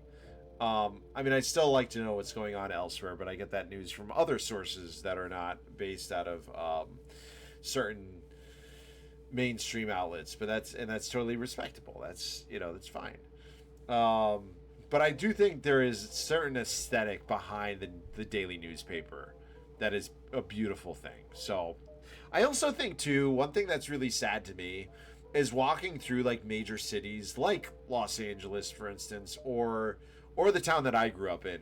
I mean, I still like to know what's going on elsewhere, but I get that news from other sources that are not based out of certain mainstream outlets. But that's totally respectable. That's, you know, that's fine. But I do think there is a certain aesthetic behind the daily newspaper that is a beautiful thing. So I also think too, one thing that's really sad to me is walking through like major cities like Los Angeles, for instance, or the town that I grew up in.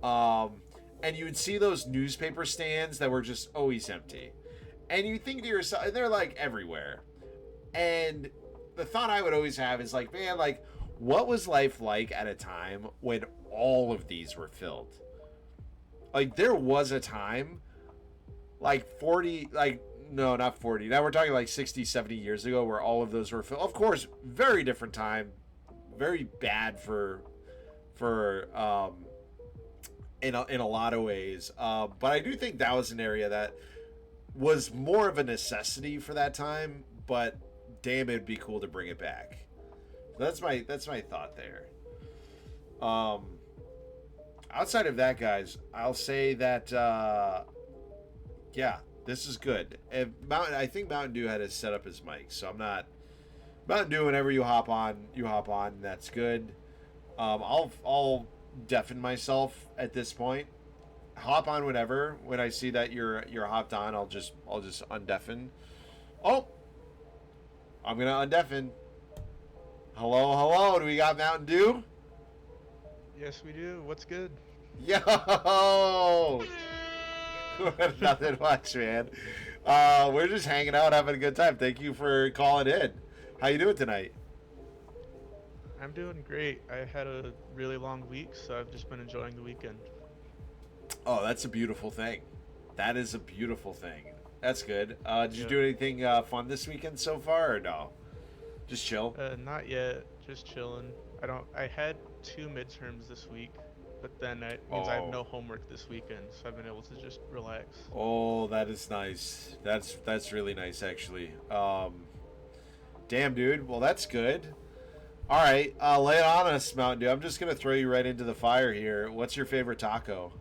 And you would see those newspaper stands that were just always empty. And you think to yourself, and they're like everywhere. And the thought I would always have is like, man, like, what was life like at a time when all of these were filled? Like, there was a time, like 40, like, no, not 40. Now we're talking like 60, 70 years ago where all of those were filled. Of course, very different time. Very bad for in a lot of ways. But I do think that was an area that was more of a necessity for that time, but damn, it'd be cool to bring it back. That's my thought there. Outside of that, guys, I'll say that yeah, this is good. And I think Mountain Dew had to set up his mic, so I'm not Mountain Dew. Whenever you hop on, that's good. I'll deafen myself at this point. Hop on whenever. When I see that you're hopped on, I'll just undeafen. Oh, I'm gonna undeafen. Hello. Do we got Mountain Dew? Yes, we do. What's good? Yo! Nothing much, man. We're just hanging out, having a good time. Thank you for calling in. How you doing tonight? I'm doing great. I had a really long week, so I've just been enjoying the weekend. Oh, that's a beautiful thing. That is a beautiful thing. That's good. Did you Yeah. do anything fun this weekend so far, or no? Just chill? Not yet. Just chilling. I had 2 midterms this week, but then it means I have no homework this weekend, so I've been able to just relax. Oh, that is nice. That's really nice, actually. Damn, dude. Well, that's good. All right, lay it on us, Mountain Dew. I'm just gonna throw you right into the fire here. What's your favorite taco?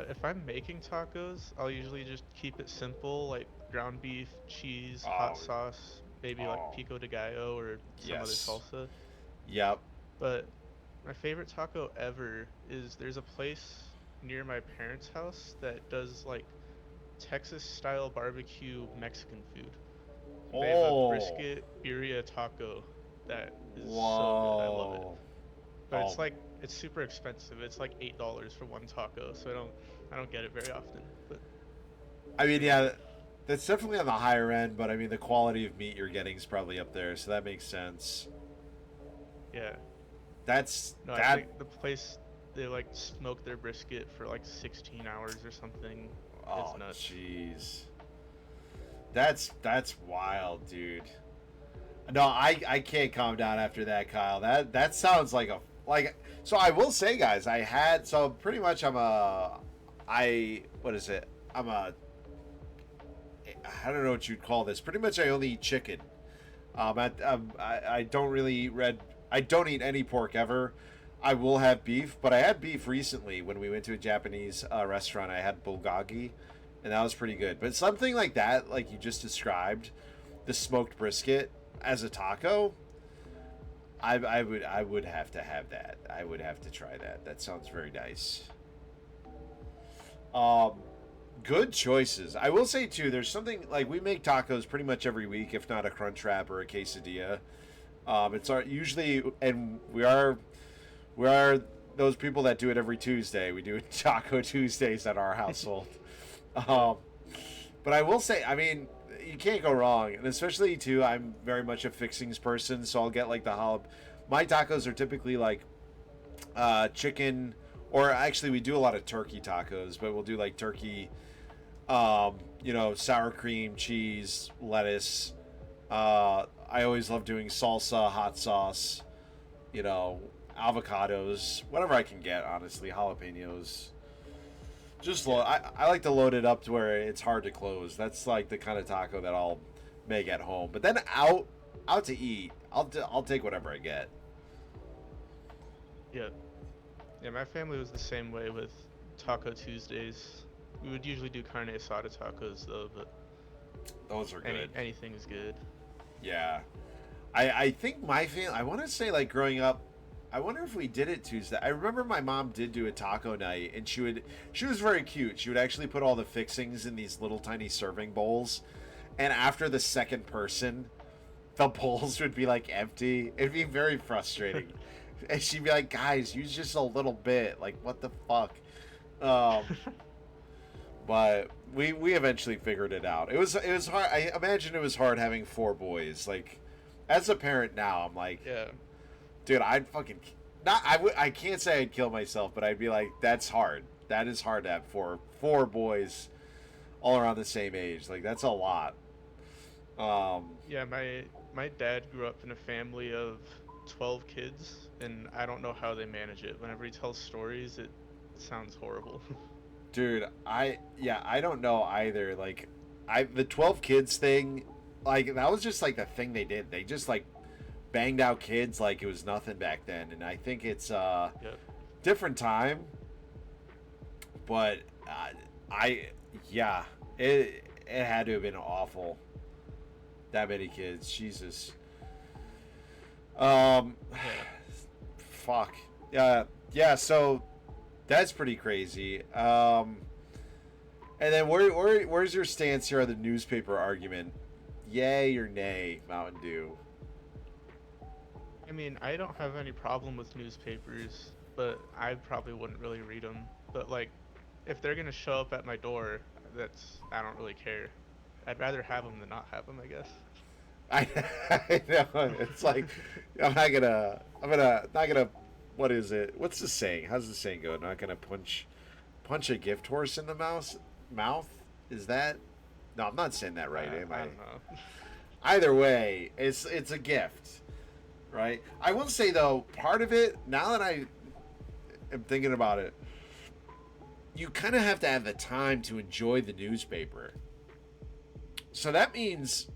If I'm making tacos, I'll usually just keep it simple, like ground beef, cheese, hot sauce, maybe like pico de gallo or some other salsa. Yep. But my favorite taco ever is there's a place near my parents' house that does like Texas style barbecue Mexican food. They have a brisket birria taco that is so good. I love it. But it's super expensive. It's like $8 for one taco, so I don't get it very often. But I mean, yeah, That's definitely on the higher end, but I mean the quality of meat you're getting is probably up there, so that makes sense. Yeah. That's No, I that. think the place they like smoke their brisket for like 16 hours or something. It's Oh, nuts. jeez. That's wild, dude. No, I can't calm down after that, Kyle. That sounds like a like. So I will say, guys, I had so pretty much what is it? I'm a I don't know what you'd call this. Pretty much, I only eat chicken. I don't really eat red. I don't eat any pork ever. I will have beef, but I had beef recently when we went to a Japanese restaurant. I had bulgogi, and that was pretty good. But something like that, like you just described, the smoked brisket as a taco, I would have to have that. I would have to try that. That sounds very nice. Um, Good choices. I will say too, there's something like we make tacos pretty much every week, if not a crunch wrap or a quesadilla. It's our usually, and we are those people that do it every Tuesday. We do Taco Tuesdays at our household. um, but I will say, I mean, you can't go wrong, and especially too, I'm very much a fixings person, so I'll get like the jalap. My tacos are typically like chicken, or actually we do a lot of turkey tacos, but we'll do like turkey, sour cream, cheese, lettuce. I always love doing salsa, hot sauce, you know, avocados, whatever I can get, honestly, jalapenos. I like to load it up to where it's hard to close. That's like the kind of taco that I'll make at home. But then out to eat, I'll take whatever I get. Yeah. Yeah, my family was the same way with Taco Tuesdays. We would usually do carne asada tacos though, but Those are good. anything is good. Yeah. I think my family, I want to say like growing up, I wonder if we did it Tuesday. I remember my mom did do a taco night, and she was very cute. She would actually put all the fixings in these little tiny serving bowls, and after the second person, the bowls would be like empty. It'd be very frustrating. And she'd be like, "Guys, use just a little bit. Like, what the fuck?" Um, but we eventually figured it out. It was hard. I imagine it was hard having four boys. Like, as a parent now, I'm like, Yeah. dude, I'd fucking not. I can't say I'd kill myself, but I'd be like, that's hard. That is hard to have four boys all around the same age. Like, that's a lot. Yeah, my dad grew up in a family of 12 kids, and I don't know how they manage it. Whenever he tells stories, it sounds horrible. Dude, I don't know either. Like, the 12 kids thing, like that was just like the thing they did. They just like banged out kids like it was nothing back then, and I think it's Yep. different time. But I yeah, it had to have been awful. That many kids, Jesus. Um, Yeah. fuck. Yeah. So that's pretty crazy. And then where's your stance here on the newspaper argument? Yay or nay, Mountain Dew? I mean, I don't have any problem with newspapers, but I probably wouldn't really read them. But like, if they're gonna show up at my door, I don't really care. I'd rather have them than not have them, I guess. I know, it's like I'm not gonna. What is it? What's the saying? How's the saying go? Not gonna punch a gift horse in the mouth. Is that? No, I'm not saying that right, am I I? don't know. Either way, it's a gift, right? I will say though, part of it, now that I am thinking about it, you kind of have to have the time to enjoy the newspaper. So that means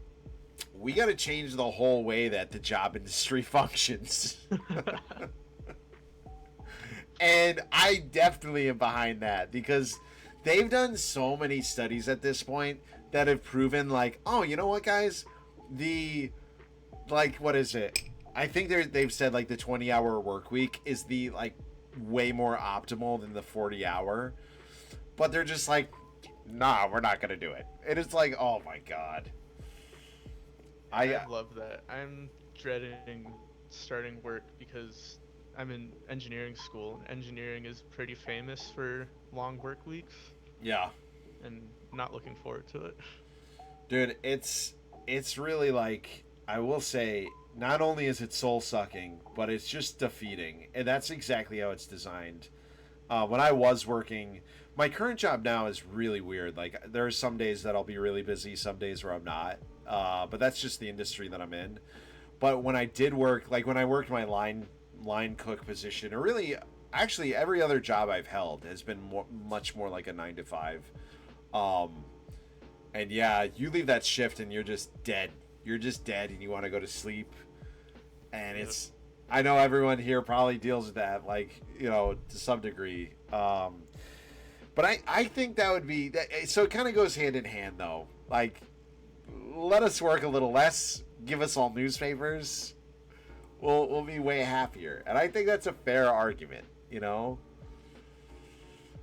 we got to change the whole way that the job industry functions. And I definitely am behind that, because they've done so many studies at this point that have proven like, oh, you know what, guys? What is it? I think they've said like the 20-hour work week is the like way more optimal than the 40-hour. But they're just like, nah, we're not going to do it. And it's like, oh my God. I love that. I'm dreading starting work because I'm in engineering school. Engineering is pretty famous for long work weeks, Yeah. and not looking forward to it. Dude, it's really like, I will say, not only is it soul sucking, but it's just defeating, and that's exactly how it's designed. When I was working, my current job now is really weird. Like, there are some days that I'll be really busy, some days where I'm not. But that's just the industry that I'm in. But when I did work, like when I worked my line cook position, or really, actually every other job I've held has been much more like a 9 to 5. And yeah, you leave that shift and you're just dead. You're just dead, and you want to go to sleep. And it's, I know everyone here probably deals with that, like, you know, to some degree. But I think that would be so. It kind of goes hand in hand, though. Like, let us work a little less. Give us all newspapers. We'll be way happier. And I think that's a fair argument. You know.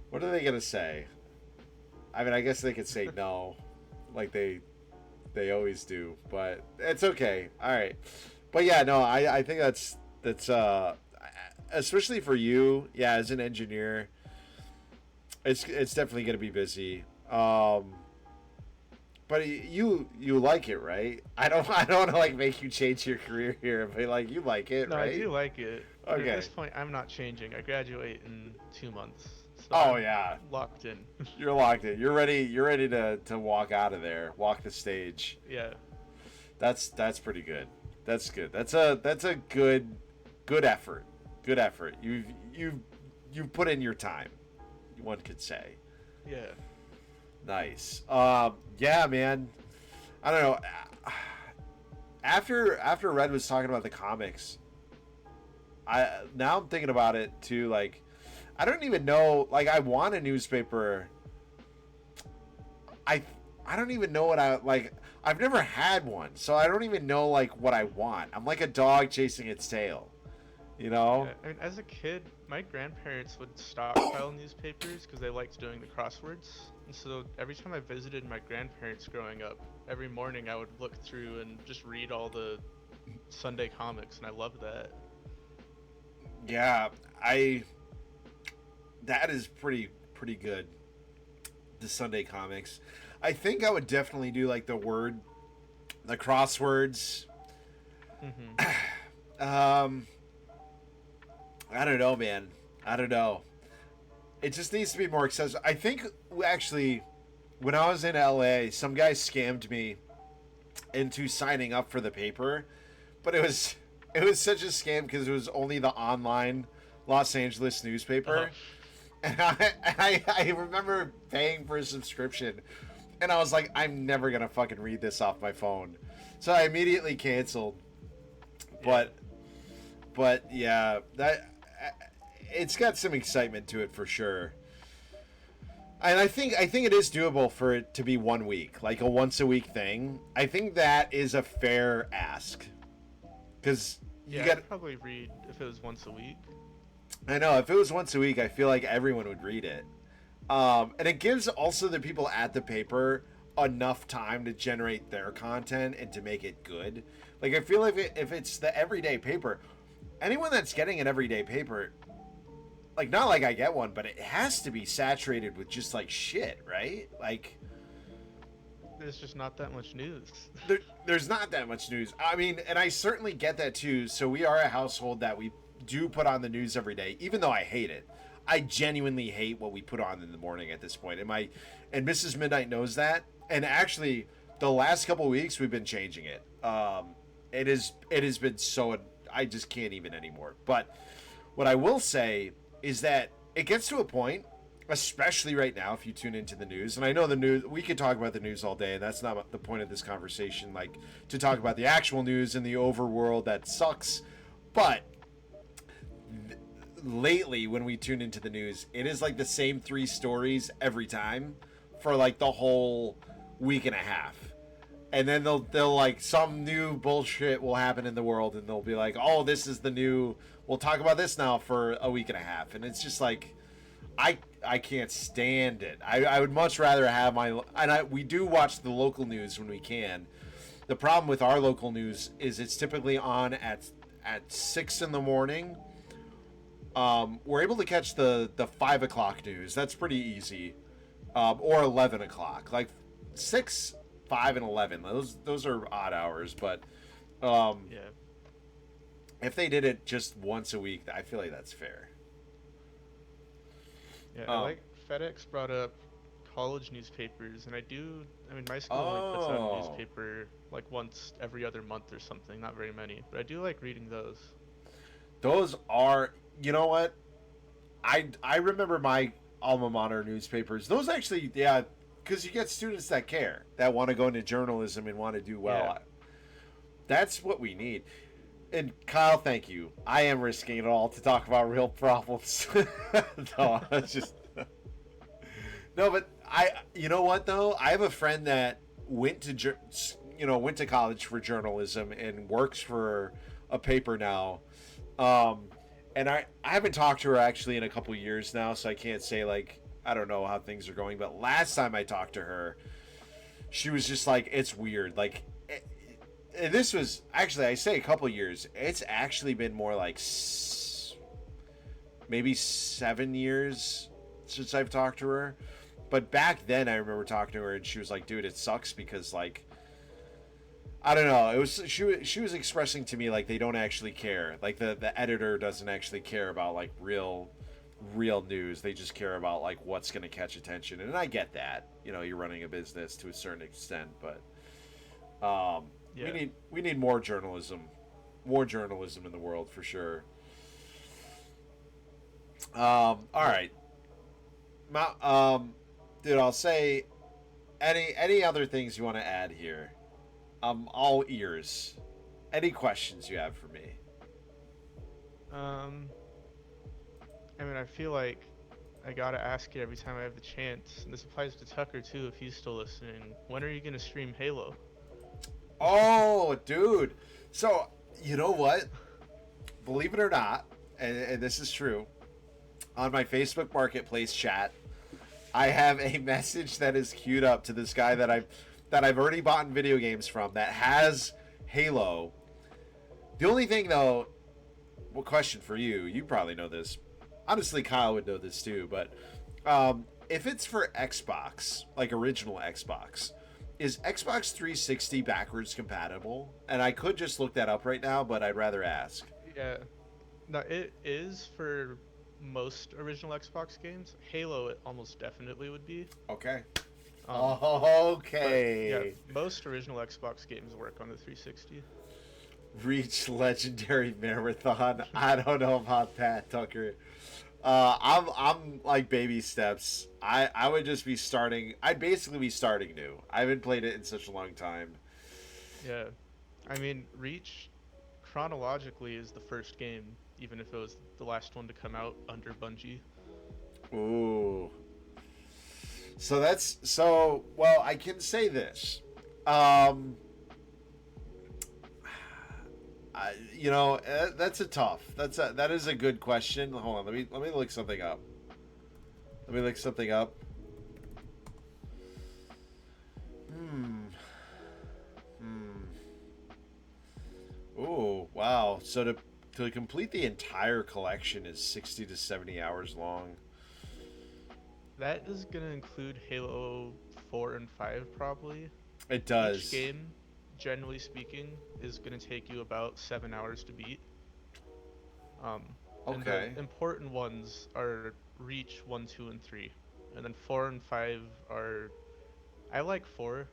What are they gonna say? I mean, I guess they could say no, like they always do. But it's okay. All right. But yeah, no, I think that's especially for you, yeah, as an engineer, it's definitely gonna be busy. But you like it, right? I don't want to like make you change your career here, but like you like it, No, right? I do like it. But Okay. at this point, I'm not changing. I graduate in 2 months. So Oh I'm yeah, locked in. you're locked in. You're ready. You're ready to walk out of there, walk the stage. Yeah. That's pretty good. That's good. That's a good effort. Good effort. You've put in your time, one could say. Yeah. Nice. Yeah, man. I don't know. After Red was talking about the comics, now I'm thinking about it too. Like, I don't even know. Like, I want a newspaper. I don't even know what I like. I've never had one, so I don't even know like what I want. I'm like a dog chasing its tail, you know? Yeah, I mean, as a kid, my grandparents would stockpile newspapers because they liked doing the crosswords. And so every time I visited my grandparents growing up, every morning I would look through and just read all the Sunday comics, and I loved that. Yeah, that is pretty good. The Sunday comics. I think I would definitely do like the crosswords. Mm-hmm. I don't know, man. I don't know. It just needs to be more accessible. I think actually, when I was in LA, some guy scammed me into signing up for the paper, but it was such a scam because it was only the online Los Angeles newspaper. And I remember paying for a subscription, and I was like, I'm never gonna fucking read this off my phone, so I immediately canceled. But yeah, that it's got some excitement to it for sure. And I think it is doable for it to be 1 week, like a once a week thing. I think that is a fair ask, because you Yeah, got. I'd probably read if it was once a week. I know, if it was once a week, I feel like everyone would read it. And it gives also the people at the paper enough time to generate their content and to make it good. Like, I feel like if it's the everyday paper, anyone that's getting an everyday paper, like, not like I get one, but it has to be saturated with just, like, shit, right? Like, There's just not that much news. there's not that much news. I mean, and I certainly get that, too. So we are a household that we do put on the news every day, even though I hate it. I genuinely hate what we put on in the morning at this point. And Mrs. Midnight knows that. And actually, the last couple of weeks we've been changing it. It has been so, I just can't even anymore. But what I will say is that it gets to a point, especially right now, if you tune into the news, and I know the news, we could talk about the news all day, and that's not the point of this conversation, like to talk about the actual news and the overworld that sucks. But lately, when we tune into the news, it is like the same 3 stories every time for like the whole week and a half. And then they'll like, some new bullshit will happen in the world, and they'll be like, oh, this is the new, we'll talk about this now for a week and a half. And it's just like, I can't stand it. I would much rather have we do watch the local news when we can. The problem with our local news is it's typically on at 6 in the morning. We're able to catch the 5 o'clock news. That's pretty easy. Or 11 o'clock. Like 6, 5 and 11. Those are odd hours, but yeah, if they did it just once a week, I feel like that's fair. Yeah, I like FedEx brought up college newspapers, and I mean, my school only puts out a newspaper like once every other month or something, not very many, but I do like reading those. Those are, you know what? I remember my alma mater newspapers. Those actually, yeah, because you get students that care, that want to go into journalism and want to do well. Yeah. That's what we need. And Kyle, thank you. I am risking it all to talk about real problems. No, it's just no, but you know what though? I have a friend that went to college for journalism and works for a paper now. And I haven't talked to her actually in a couple years now, so I can't say like I don't know how things are going. But last time I talked to her, she was just like, it's weird. Like, and this was actually, I say a couple years. It's actually been more like maybe 7 years since I've talked to her. But back then, I remember talking to her, and she was like, "Dude, it sucks because like." I don't know. It was she was expressing to me like they don't actually care. Like the editor doesn't actually care about like real news. They just care about like what's going to catch attention. And I get that. You know, you're running a business to a certain extent, but yeah. we need more journalism. More journalism in the world for sure. All right. Dude, I'll say any other things you want to add here? I'm all ears. Any questions you have for me? I mean, I feel like I gotta ask it every time I have the chance, and this applies to Tucker too, if he's still listening. When are you gonna stream Halo? Oh, dude. So, you know what? Believe it or not, and this is true, on my Facebook Marketplace chat, I have a message that is queued up to this guy that I've already bought video games from that has Halo. The only thing though, question for you, you probably know this. Honestly, Kyle would know this too, but if it's for Xbox, like original Xbox, is Xbox 360 backwards compatible? And I could just look that up right now, but I'd rather ask. Yeah. No, it is for most original Xbox games. Halo, it almost definitely would be. Okay. Okay. But, yeah, most original Xbox games work on the 360. Reach Legendary Marathon. I don't know about that, Tucker. I'm like baby steps. I would just be starting. I'd basically be starting new. I haven't played it in such a long time. Yeah, I mean, Reach chronologically is the first game, even if it was the last one to come out under Bungie. Ooh. So well, I can say this. That is a good question. Hold on, let me look something up. Oh, wow. So to complete the entire collection is 60 to 70 hours long. That is going to include Halo 4 and 5 probably. It does. Each game, generally speaking, is going to take you about 7 hours to beat. And the important ones are Reach 1, 2, and 3. And then 4 and 5 are... I like 4,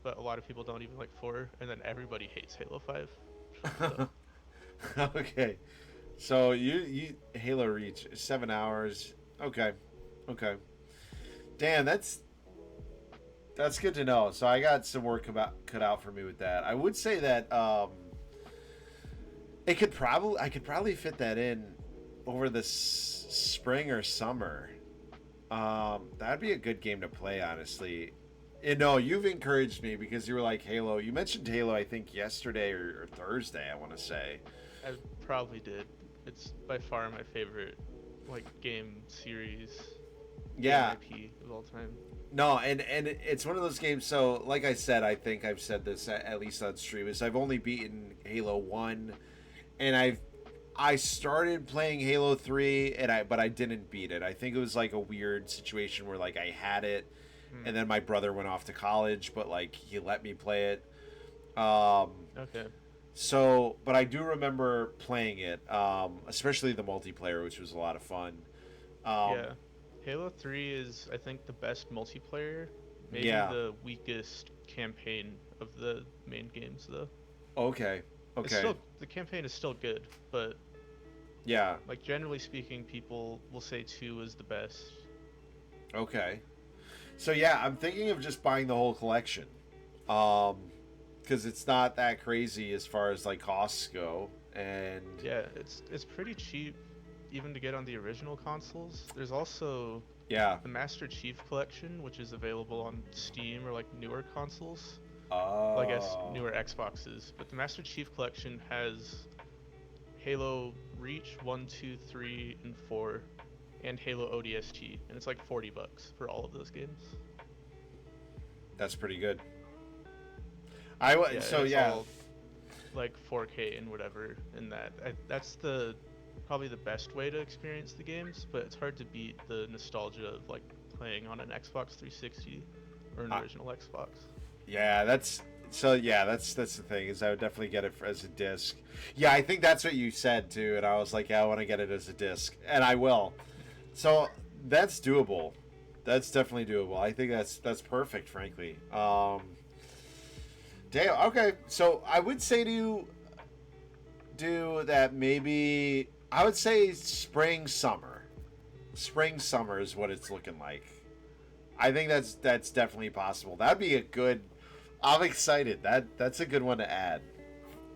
but a lot of people don't even like 4. And then everybody hates Halo 5. So. Okay. So you Halo Reach, 7 hours. Okay. Damn, that's good to know. So I got some work cut out for me with that. I would say that I could probably fit that in over the spring or summer. That'd be a good game to play, honestly. And no, you've encouraged me because you were like Halo. You mentioned Halo, I think yesterday or Thursday, I want to say. I probably did. It's by far my favorite game series. Yeah. IP of all time. No, and it's one of those games. So, like I said, I think I've said this at least on stream. Is I've only beaten Halo 1, and I started playing Halo 3, but I didn't beat it. I think it was like a weird situation where like I had it, and then my brother went off to college, but like he let me play it. Um, Okay. so, but I do remember playing it, especially the multiplayer, which was a lot of fun. Yeah. Halo 3 is, I think, the best multiplayer. Maybe Yeah. the weakest campaign of the main games, though. Okay. It's Okay. still, the campaign is still good, but Yeah. like generally speaking, people will say 2 is the best. Okay. So yeah, I'm thinking of just buying the whole collection. Because it's not that crazy as far as like costs go, and Yeah, it's pretty cheap, even to get on the original consoles. There's also yeah. the Master Chief Collection, which is available on Steam or like newer consoles. Oh. Well, I guess newer Xboxes. But the Master Chief Collection has Halo Reach 1, 2, 3, and 4, and Halo ODST, and it's like $40 for all of those games. That's pretty good. Yeah, and So it's yeah. all, like 4K and whatever, and that's probably the best way to experience the games, but it's hard to beat the nostalgia of like playing on an Xbox 360 or an original Xbox. Yeah, that's the thing, is I would definitely get it as a disc. Yeah, I think that's what you said too, and I was like, yeah, I want to get it as a disc, and I will. So that's doable. That's definitely doable. I think that's perfect, frankly. Damn. Okay, so I would say to do that. Maybe I would say spring summer. Spring summer is what it's looking like. I think that's definitely possible. That'd be a good. I'm excited. That's a good one to add,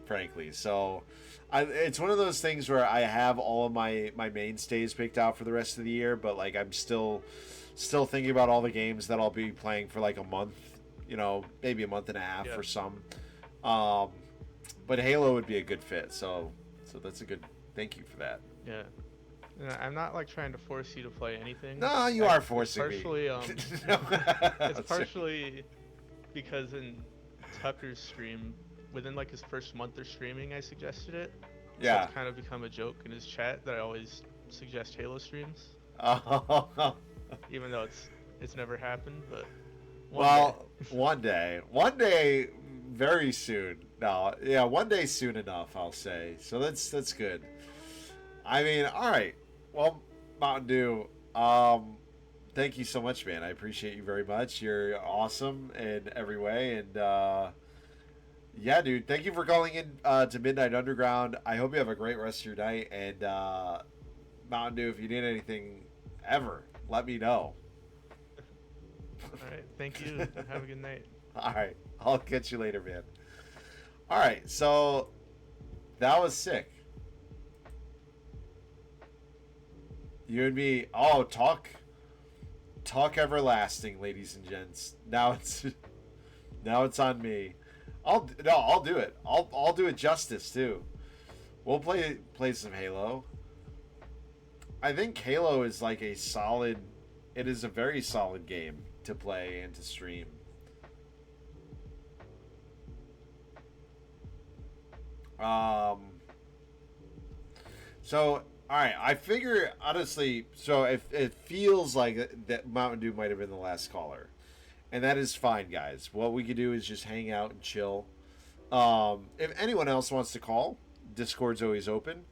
frankly. So, it's one of those things where I have all of my mainstays picked out for the rest of the year, but like I'm still thinking about all the games that I'll be playing for like a month, maybe a month and a half for some. But Halo would be a good fit. So that's a good. Thank you for that. Yeah. I'm not like trying to force you to play anything. No, you are forcing it's partially, me. it's partially because in Tucker's stream, within like his first month of streaming, I suggested it. Yeah. So it's kind of become a joke in his chat that I always suggest Halo streams, Oh. even though it's never happened. But one day, very soon. No, yeah, one day soon enough, I'll say. So that's good. I mean, all right. Well, Mountain Dew, thank you so much, man. I appreciate you very much. You're awesome in every way, and yeah, dude, thank you for calling in to Midnight Underground. I hope you have a great rest of your night, and Mountain Dew, if you need anything ever, let me know. all right, thank you. Have a good night. All right, I'll catch you later, man. All right, so that was sick. You and me. Oh, talk everlasting, ladies and gents. Now it's on me. I'll do it. I'll do it justice too. We'll play some Halo. I think Halo is like a solid. It is a very solid game to play and to stream. So, all right, I figure, honestly, so if it feels like that Mountain Dew might have been the last caller, and that is fine, guys. What we could do is just hang out and chill. If anyone else wants to call, Discord's always open,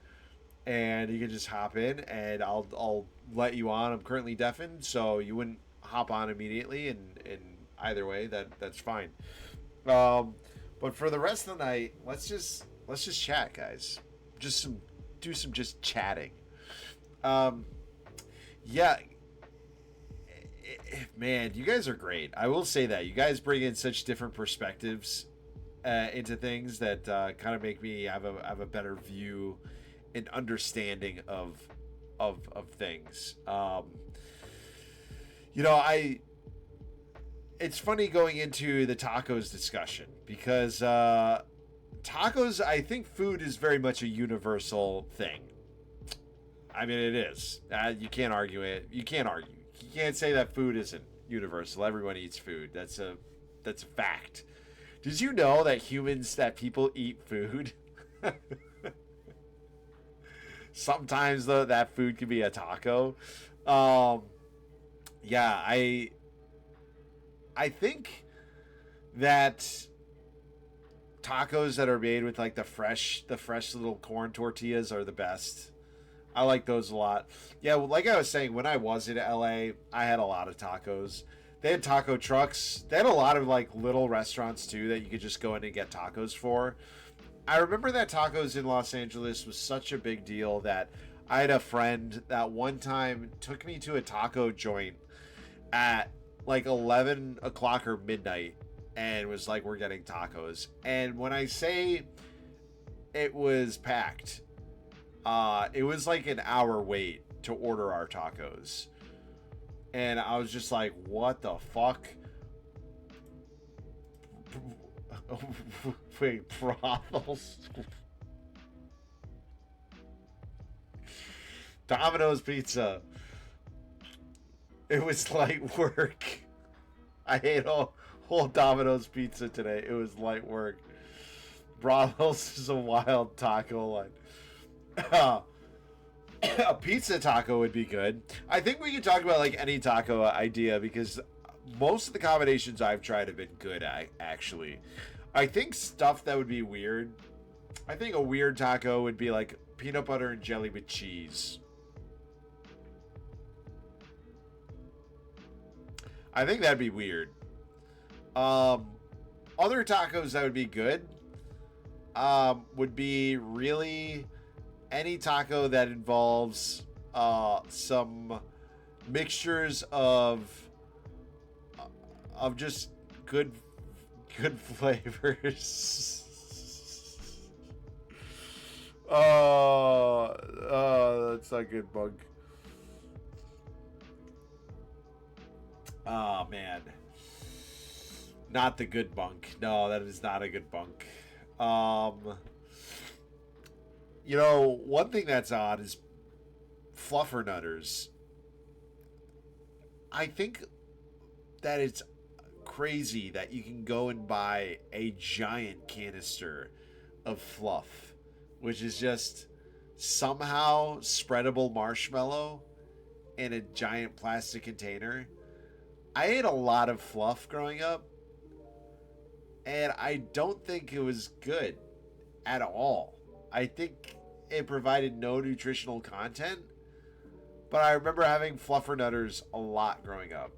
and you can just hop in, and I'll let you on. I'm currently deafened, so you wouldn't hop on immediately, and either way, that's fine. But for the rest of the night, let's just chat, guys. Do some chatting. Yeah, man, you guys are great. I will say that you guys bring in such different perspectives into things that kind of make me have a better view and understanding of things. It's funny going into the tacos discussion because tacos, I think food is very much a universal thing. I mean, it is. You can't argue it. You can't argue. You can't say that food isn't universal. Everyone eats food. That's a fact. Did you know that people eat food? Sometimes though, that food can be a taco. Yeah, I think that tacos that are made with like the fresh little corn tortillas are the best. I like those a lot. Yeah, well, like I was saying, when I was in LA, I had a lot of tacos. They had taco trucks. They had a lot of like little restaurants too that you could just go in and get tacos for. I remember that tacos in Los Angeles was such a big deal that I had a friend that one time took me to a taco joint at like 11 o'clock or midnight and was like, we're getting tacos. And when I say it was packed, it was like an hour wait to order our tacos. And I was just like, what the fuck? Wait, brothels? Domino's Pizza. It was light work. I ate a whole Domino's Pizza today. It was light work. Brothels is a wild taco line. A pizza taco would be good. I think we can talk about like any taco idea because most of the combinations I've tried have been good, actually. I think stuff that would be weird. I think a weird taco would be like peanut butter and jelly with cheese. I think that'd be weird. Other tacos that would be good would be really any taco that involves some mixtures of just good flavors. That's not good, Bug. Oh man, not the good bunk. No, that is not a good bunk. You know, one thing that's odd is fluffernutters. I think that it's crazy that you can go and buy a giant canister of fluff, which is just somehow spreadable marshmallow in a giant plastic container. I ate a lot of fluff growing up, and I don't think it was good at all. I think it provided no nutritional content, but I remember having fluffernutters a lot growing up.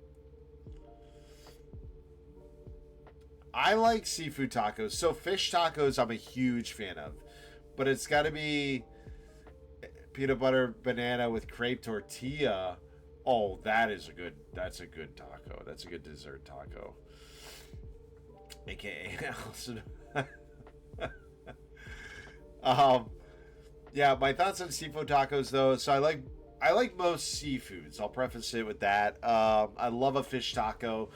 I like seafood tacos. So fish tacos I'm a huge fan of, but it's got to be peanut butter banana with crepe tortilla. Oh, that's a good taco. That's a good dessert taco. AKA Allison. Yeah, my thoughts on seafood tacos though. So I like most seafoods. I'll preface it with that. I love a fish taco,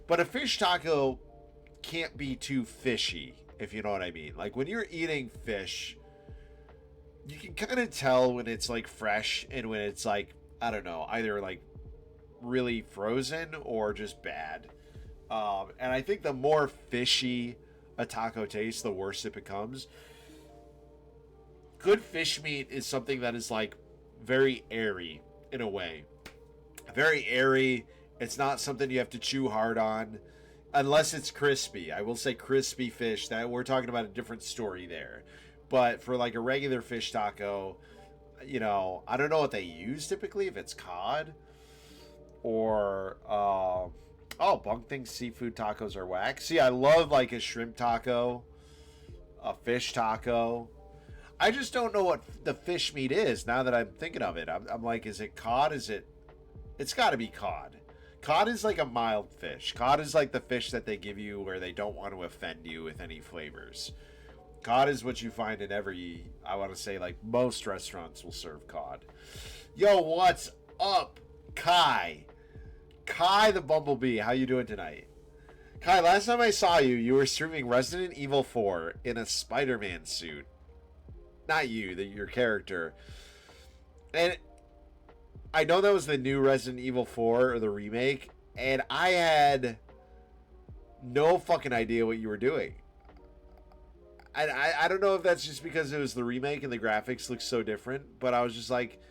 but a fish taco can't be too fishy, if you know what I mean. Like when you're eating fish, you can kind of tell when it's like fresh and when it's like, I don't know, either like really frozen or just bad. And I think the more fishy a taco tastes, the worse it becomes. Good fish meat is something that is like very airy in a way. Very airy. It's not something you have to chew hard on unless it's crispy. I will say crispy fish, that we're talking about a different story there. But for like a regular fish taco, you know, I don't know what they use typically, if it's cod or Bunk thinks seafood tacos are whack. See, I love like a shrimp taco, a fish taco. I just don't know what the fish meat is now that I'm thinking of it. I'm like, is it cod? It's got to be cod. Cod is like a mild fish. Cod is like the fish that they give you where they don't want to offend you with any flavors. Cod is what you find in I want to say like most restaurants will serve cod. Yo, what's up, Kai? Kai the Bumblebee, how you doing tonight? Kai, last time I saw you, you were streaming Resident Evil 4 in a Spider-Man suit. Not you, your character. And I know that was the new Resident Evil 4 or the remake, and I had no fucking idea what you were doing. I don't know if that's just because it was the remake and the graphics look so different, but I was just like,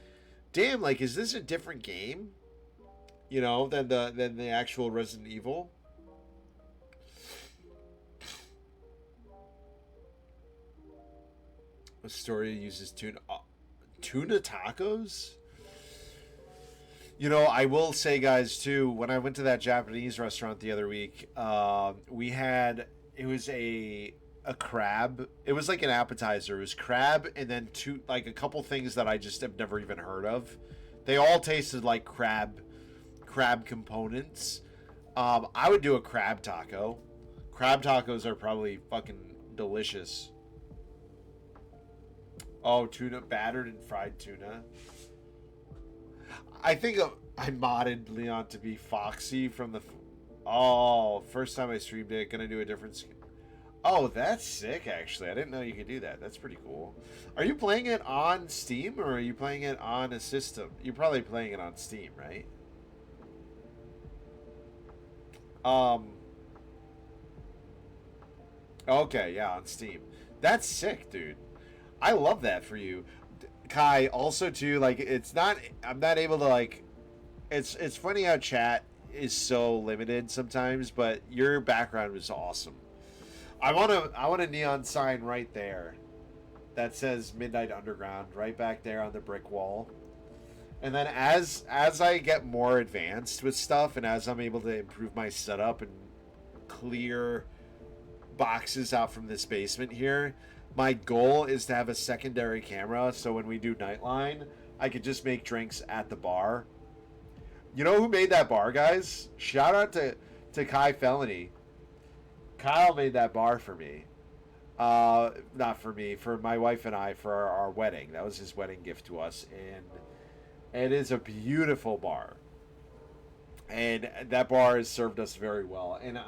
damn, like, is this a different game? You know, than the actual Resident Evil? Astoria uses tuna tacos. You know, I will say, guys, too. When I went to that Japanese restaurant the other week, we had it was a crab. It was like an appetizer. It was crab and then a couple things that I just have never even heard of. They all tasted like crab components. I would do a crab taco. Crab tacos are probably fucking delicious. Oh, tuna, battered and fried tuna. I think I modded Leon to be Foxy from the. Oh, first time I streamed it. Gonna do a different. Oh, that's sick, actually. I didn't know you could do that. That's pretty cool. Are you playing it on Steam or are you playing it on a system? You're probably playing it on Steam, right? Okay, yeah, on Steam. That's sick, dude. I love that for you. Kai, also too, like I'm not able to like it's funny how chat is so limited sometimes, but your background was awesome. I want a neon sign right there that says Midnight Underground right back there on the brick wall. And then as I get more advanced with stuff and as I'm able to improve my setup and clear boxes out from this basement here, my goal is to have a secondary camera so when we do Nightline, I could just make drinks at the bar. You know who made that bar, guys? Shout out to Kai Felony. Kyle made that bar for me. Not for me, for my wife and I for our wedding. That was his wedding gift to us, and it is a beautiful bar. And that bar has served us very well. And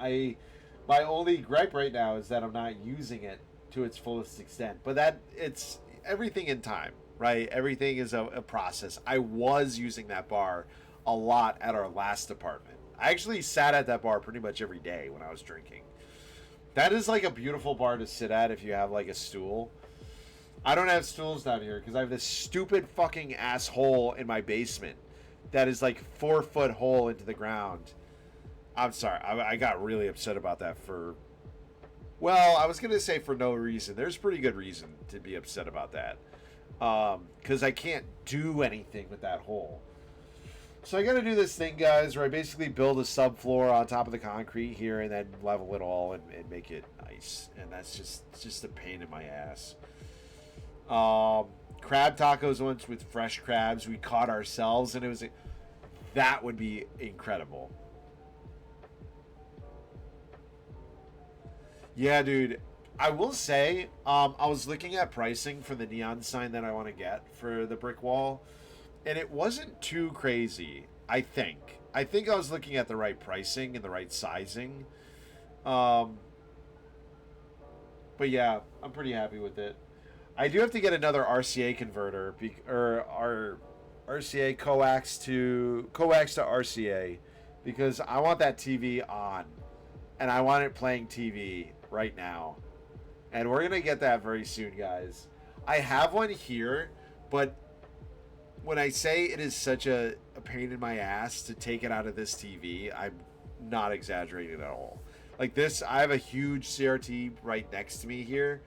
my only gripe right now is that I'm not using it to its fullest extent. But it's everything in time, right? Everything is a process. I was using that bar a lot at our last apartment. I actually sat at that bar pretty much every day when I was drinking. That is like a beautiful bar to sit at if you have like a stool. I don't have stools down here because I have this stupid fucking asshole in my basement that is like 4-foot hole into the ground. I'm sorry. I got really upset about that well, I was going to say for no reason. There's pretty good reason to be upset about that. Because I can't do anything with that hole. So I got to do this thing, guys, where I basically build a subfloor on top of the concrete here and then level it all and make it nice. And that's just a pain in my ass. Crab tacos once with fresh crabs we caught ourselves, and that would be incredible. Yeah, dude. I will say, I was looking at pricing for the neon sign that I want to get for the brick wall, and it wasn't too crazy, I think. I think I was looking at the right pricing and the right sizing. But yeah, I'm pretty happy with it. I do have to get another RCA converter, or our RCA coax to RCA, because I want that TV on, and I want it playing TV right now. And we're going to get that very soon, guys. I have one here, but when I say it is such a pain in my ass to take it out of this TV, I'm not exaggerating at all. Like this, I have a huge CRT right next to me here.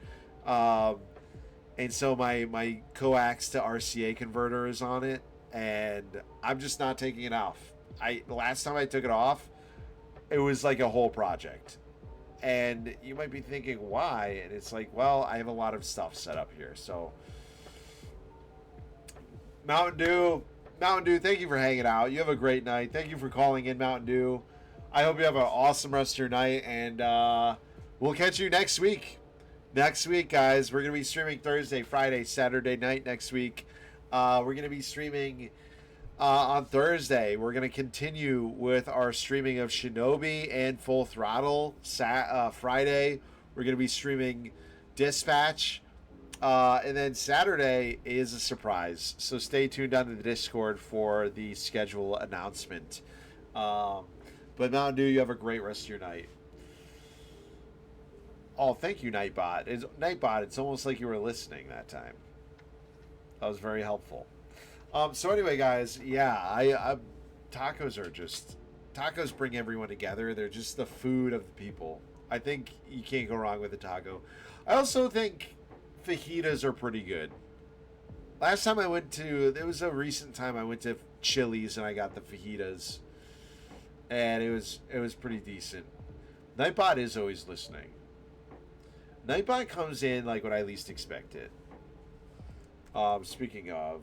And so my coax to RCA converter is on it, and I'm just not taking it off. The last time I took it off, it was like a whole project. And you might be thinking, why? And it's like, well, I have a lot of stuff set up here. So, Mountain Dew, thank you for hanging out. You have a great night. Thank you for calling in, Mountain Dew. I hope you have an awesome rest of your night, and we'll catch you next week. Next week, guys, we're going to be streaming Thursday, Friday, Saturday night next week. We're going to be streaming on Thursday. We're going to continue with our streaming of Shinobi and Full Throttle. Friday, we're going to be streaming Dispatch. And then Saturday is a surprise. So stay tuned on the Discord for the schedule announcement. But Mountain Dew, you have a great rest of your night. Oh, thank you, Nightbot. It's almost like you were listening that time. That was very helpful. So anyway, guys, yeah, tacos bring everyone together. They're just the food of the people. I think you can't go wrong with a taco. I also think fajitas are pretty good. Last time I went to, there was a recent time I went to Chili's and I got the fajitas, and it was pretty decent. Nightbot is always listening. Nightbot comes in like when I least expect it. Speaking of,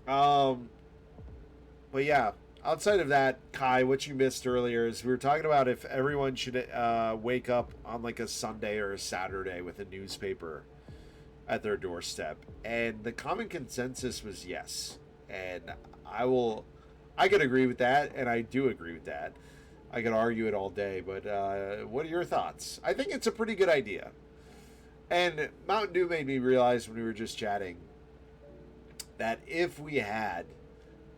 but yeah, outside of that, Kai, what you missed earlier is we were talking about if everyone should wake up on like a Sunday or a Saturday with a newspaper at their doorstep, and the common consensus was yes. And I could agree with that, and I do agree with that. I could argue it all day, but what are your thoughts? I think it's a pretty good idea. And Mountain Dew made me realize when we were just chatting that if we had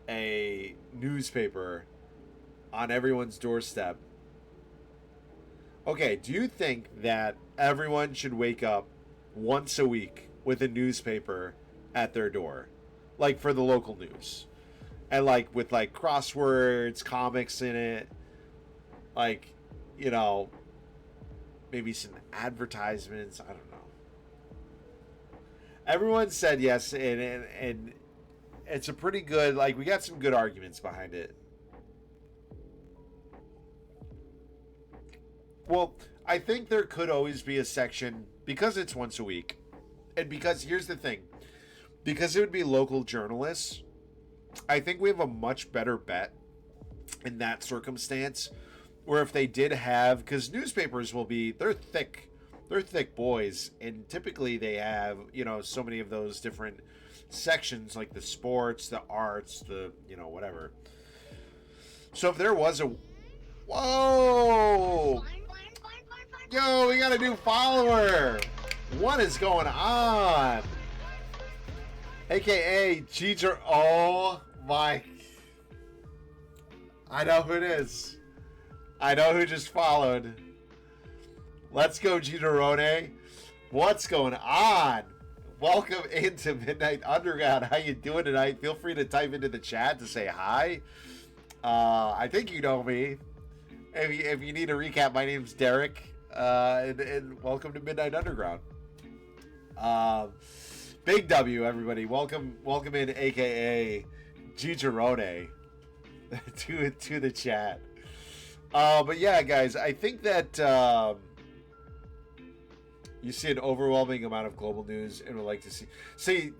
a newspaper on everyone's doorstep, okay, do you think that everyone should wake up once a week with a newspaper at their door, like for the local news, and like with like crosswords, comics in it, like, you know, maybe some advertisements? I don't know. Everyone said yes, and it's a pretty good, like, we got some good arguments behind it. Well, I think there could always be a section, because it's once a week, and because, here's the thing, because it would be local journalists, I think we have a much better bet in that circumstance, where if they did have, because newspapers will be, they're thick boys, and typically they have, you know, so many of those different sections, like the sports, the arts, the, you know, whatever. So if there was a, whoa, yo, we got a new follower. What is going on? AKA Jeter. Oh my, I know who it is. I know who just followed. Let's go, Giderone. What's going on? Welcome into Midnight Underground. How you doing tonight? Feel free to type into the chat to say hi. I think you know me. If you need a recap, my name's Derek, and welcome to Midnight Underground. Big W, everybody. Welcome in, aka Gigerone, to the chat. But yeah, guys, I think that you see an overwhelming amount of global news, and would like to see.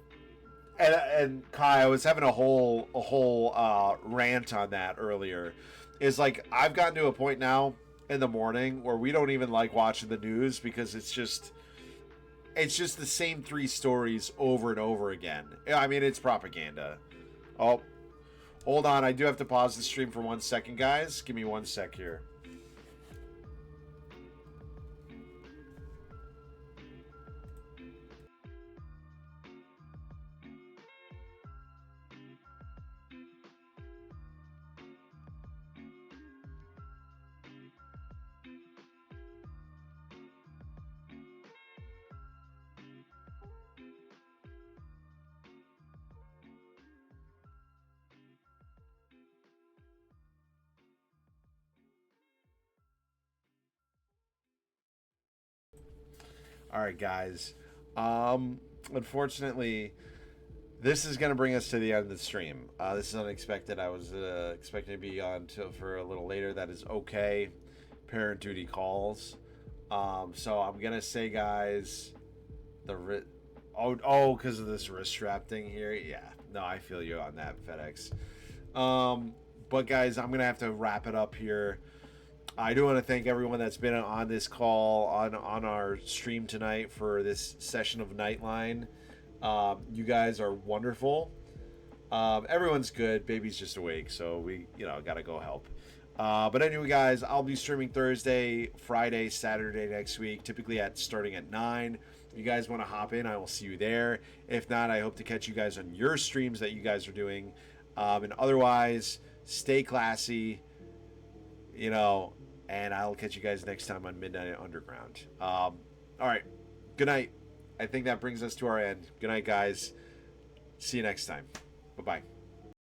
And Kai, I was having a whole rant on that earlier. Is like, I've gotten to a point now in the morning where we don't even like watching the news, because it's just the same three stories over and over again. I mean, it's propaganda. Oh, hold on, I do have to pause the stream for 1 second, guys. Give me 1 sec here. All right, guys. Unfortunately, this is going to bring us to the end of the stream. This is unexpected. I was expecting to be on for a little later. That is okay. Parent duty calls. So I'm going to say, guys, because of this wrist strap thing here. Yeah, no, I feel you on that, FedEx. But guys, I'm going to have to wrap it up here. I do want to thank everyone that's been on this call, on our stream tonight for this session of Nightline. You guys are wonderful. Everyone's good. Baby's just awake, so we, gotta go help. But anyway, guys, I'll be streaming Thursday, Friday, Saturday next week, typically starting at 9. If you guys want to hop in, I will see you there. If not, I hope to catch you guys on your streams that you guys are doing. And otherwise, stay classy, and I'll catch you guys next time on Midnight Underground. All right. Good night. I think that brings us to our end. Good night, guys. See you next time. Bye-bye.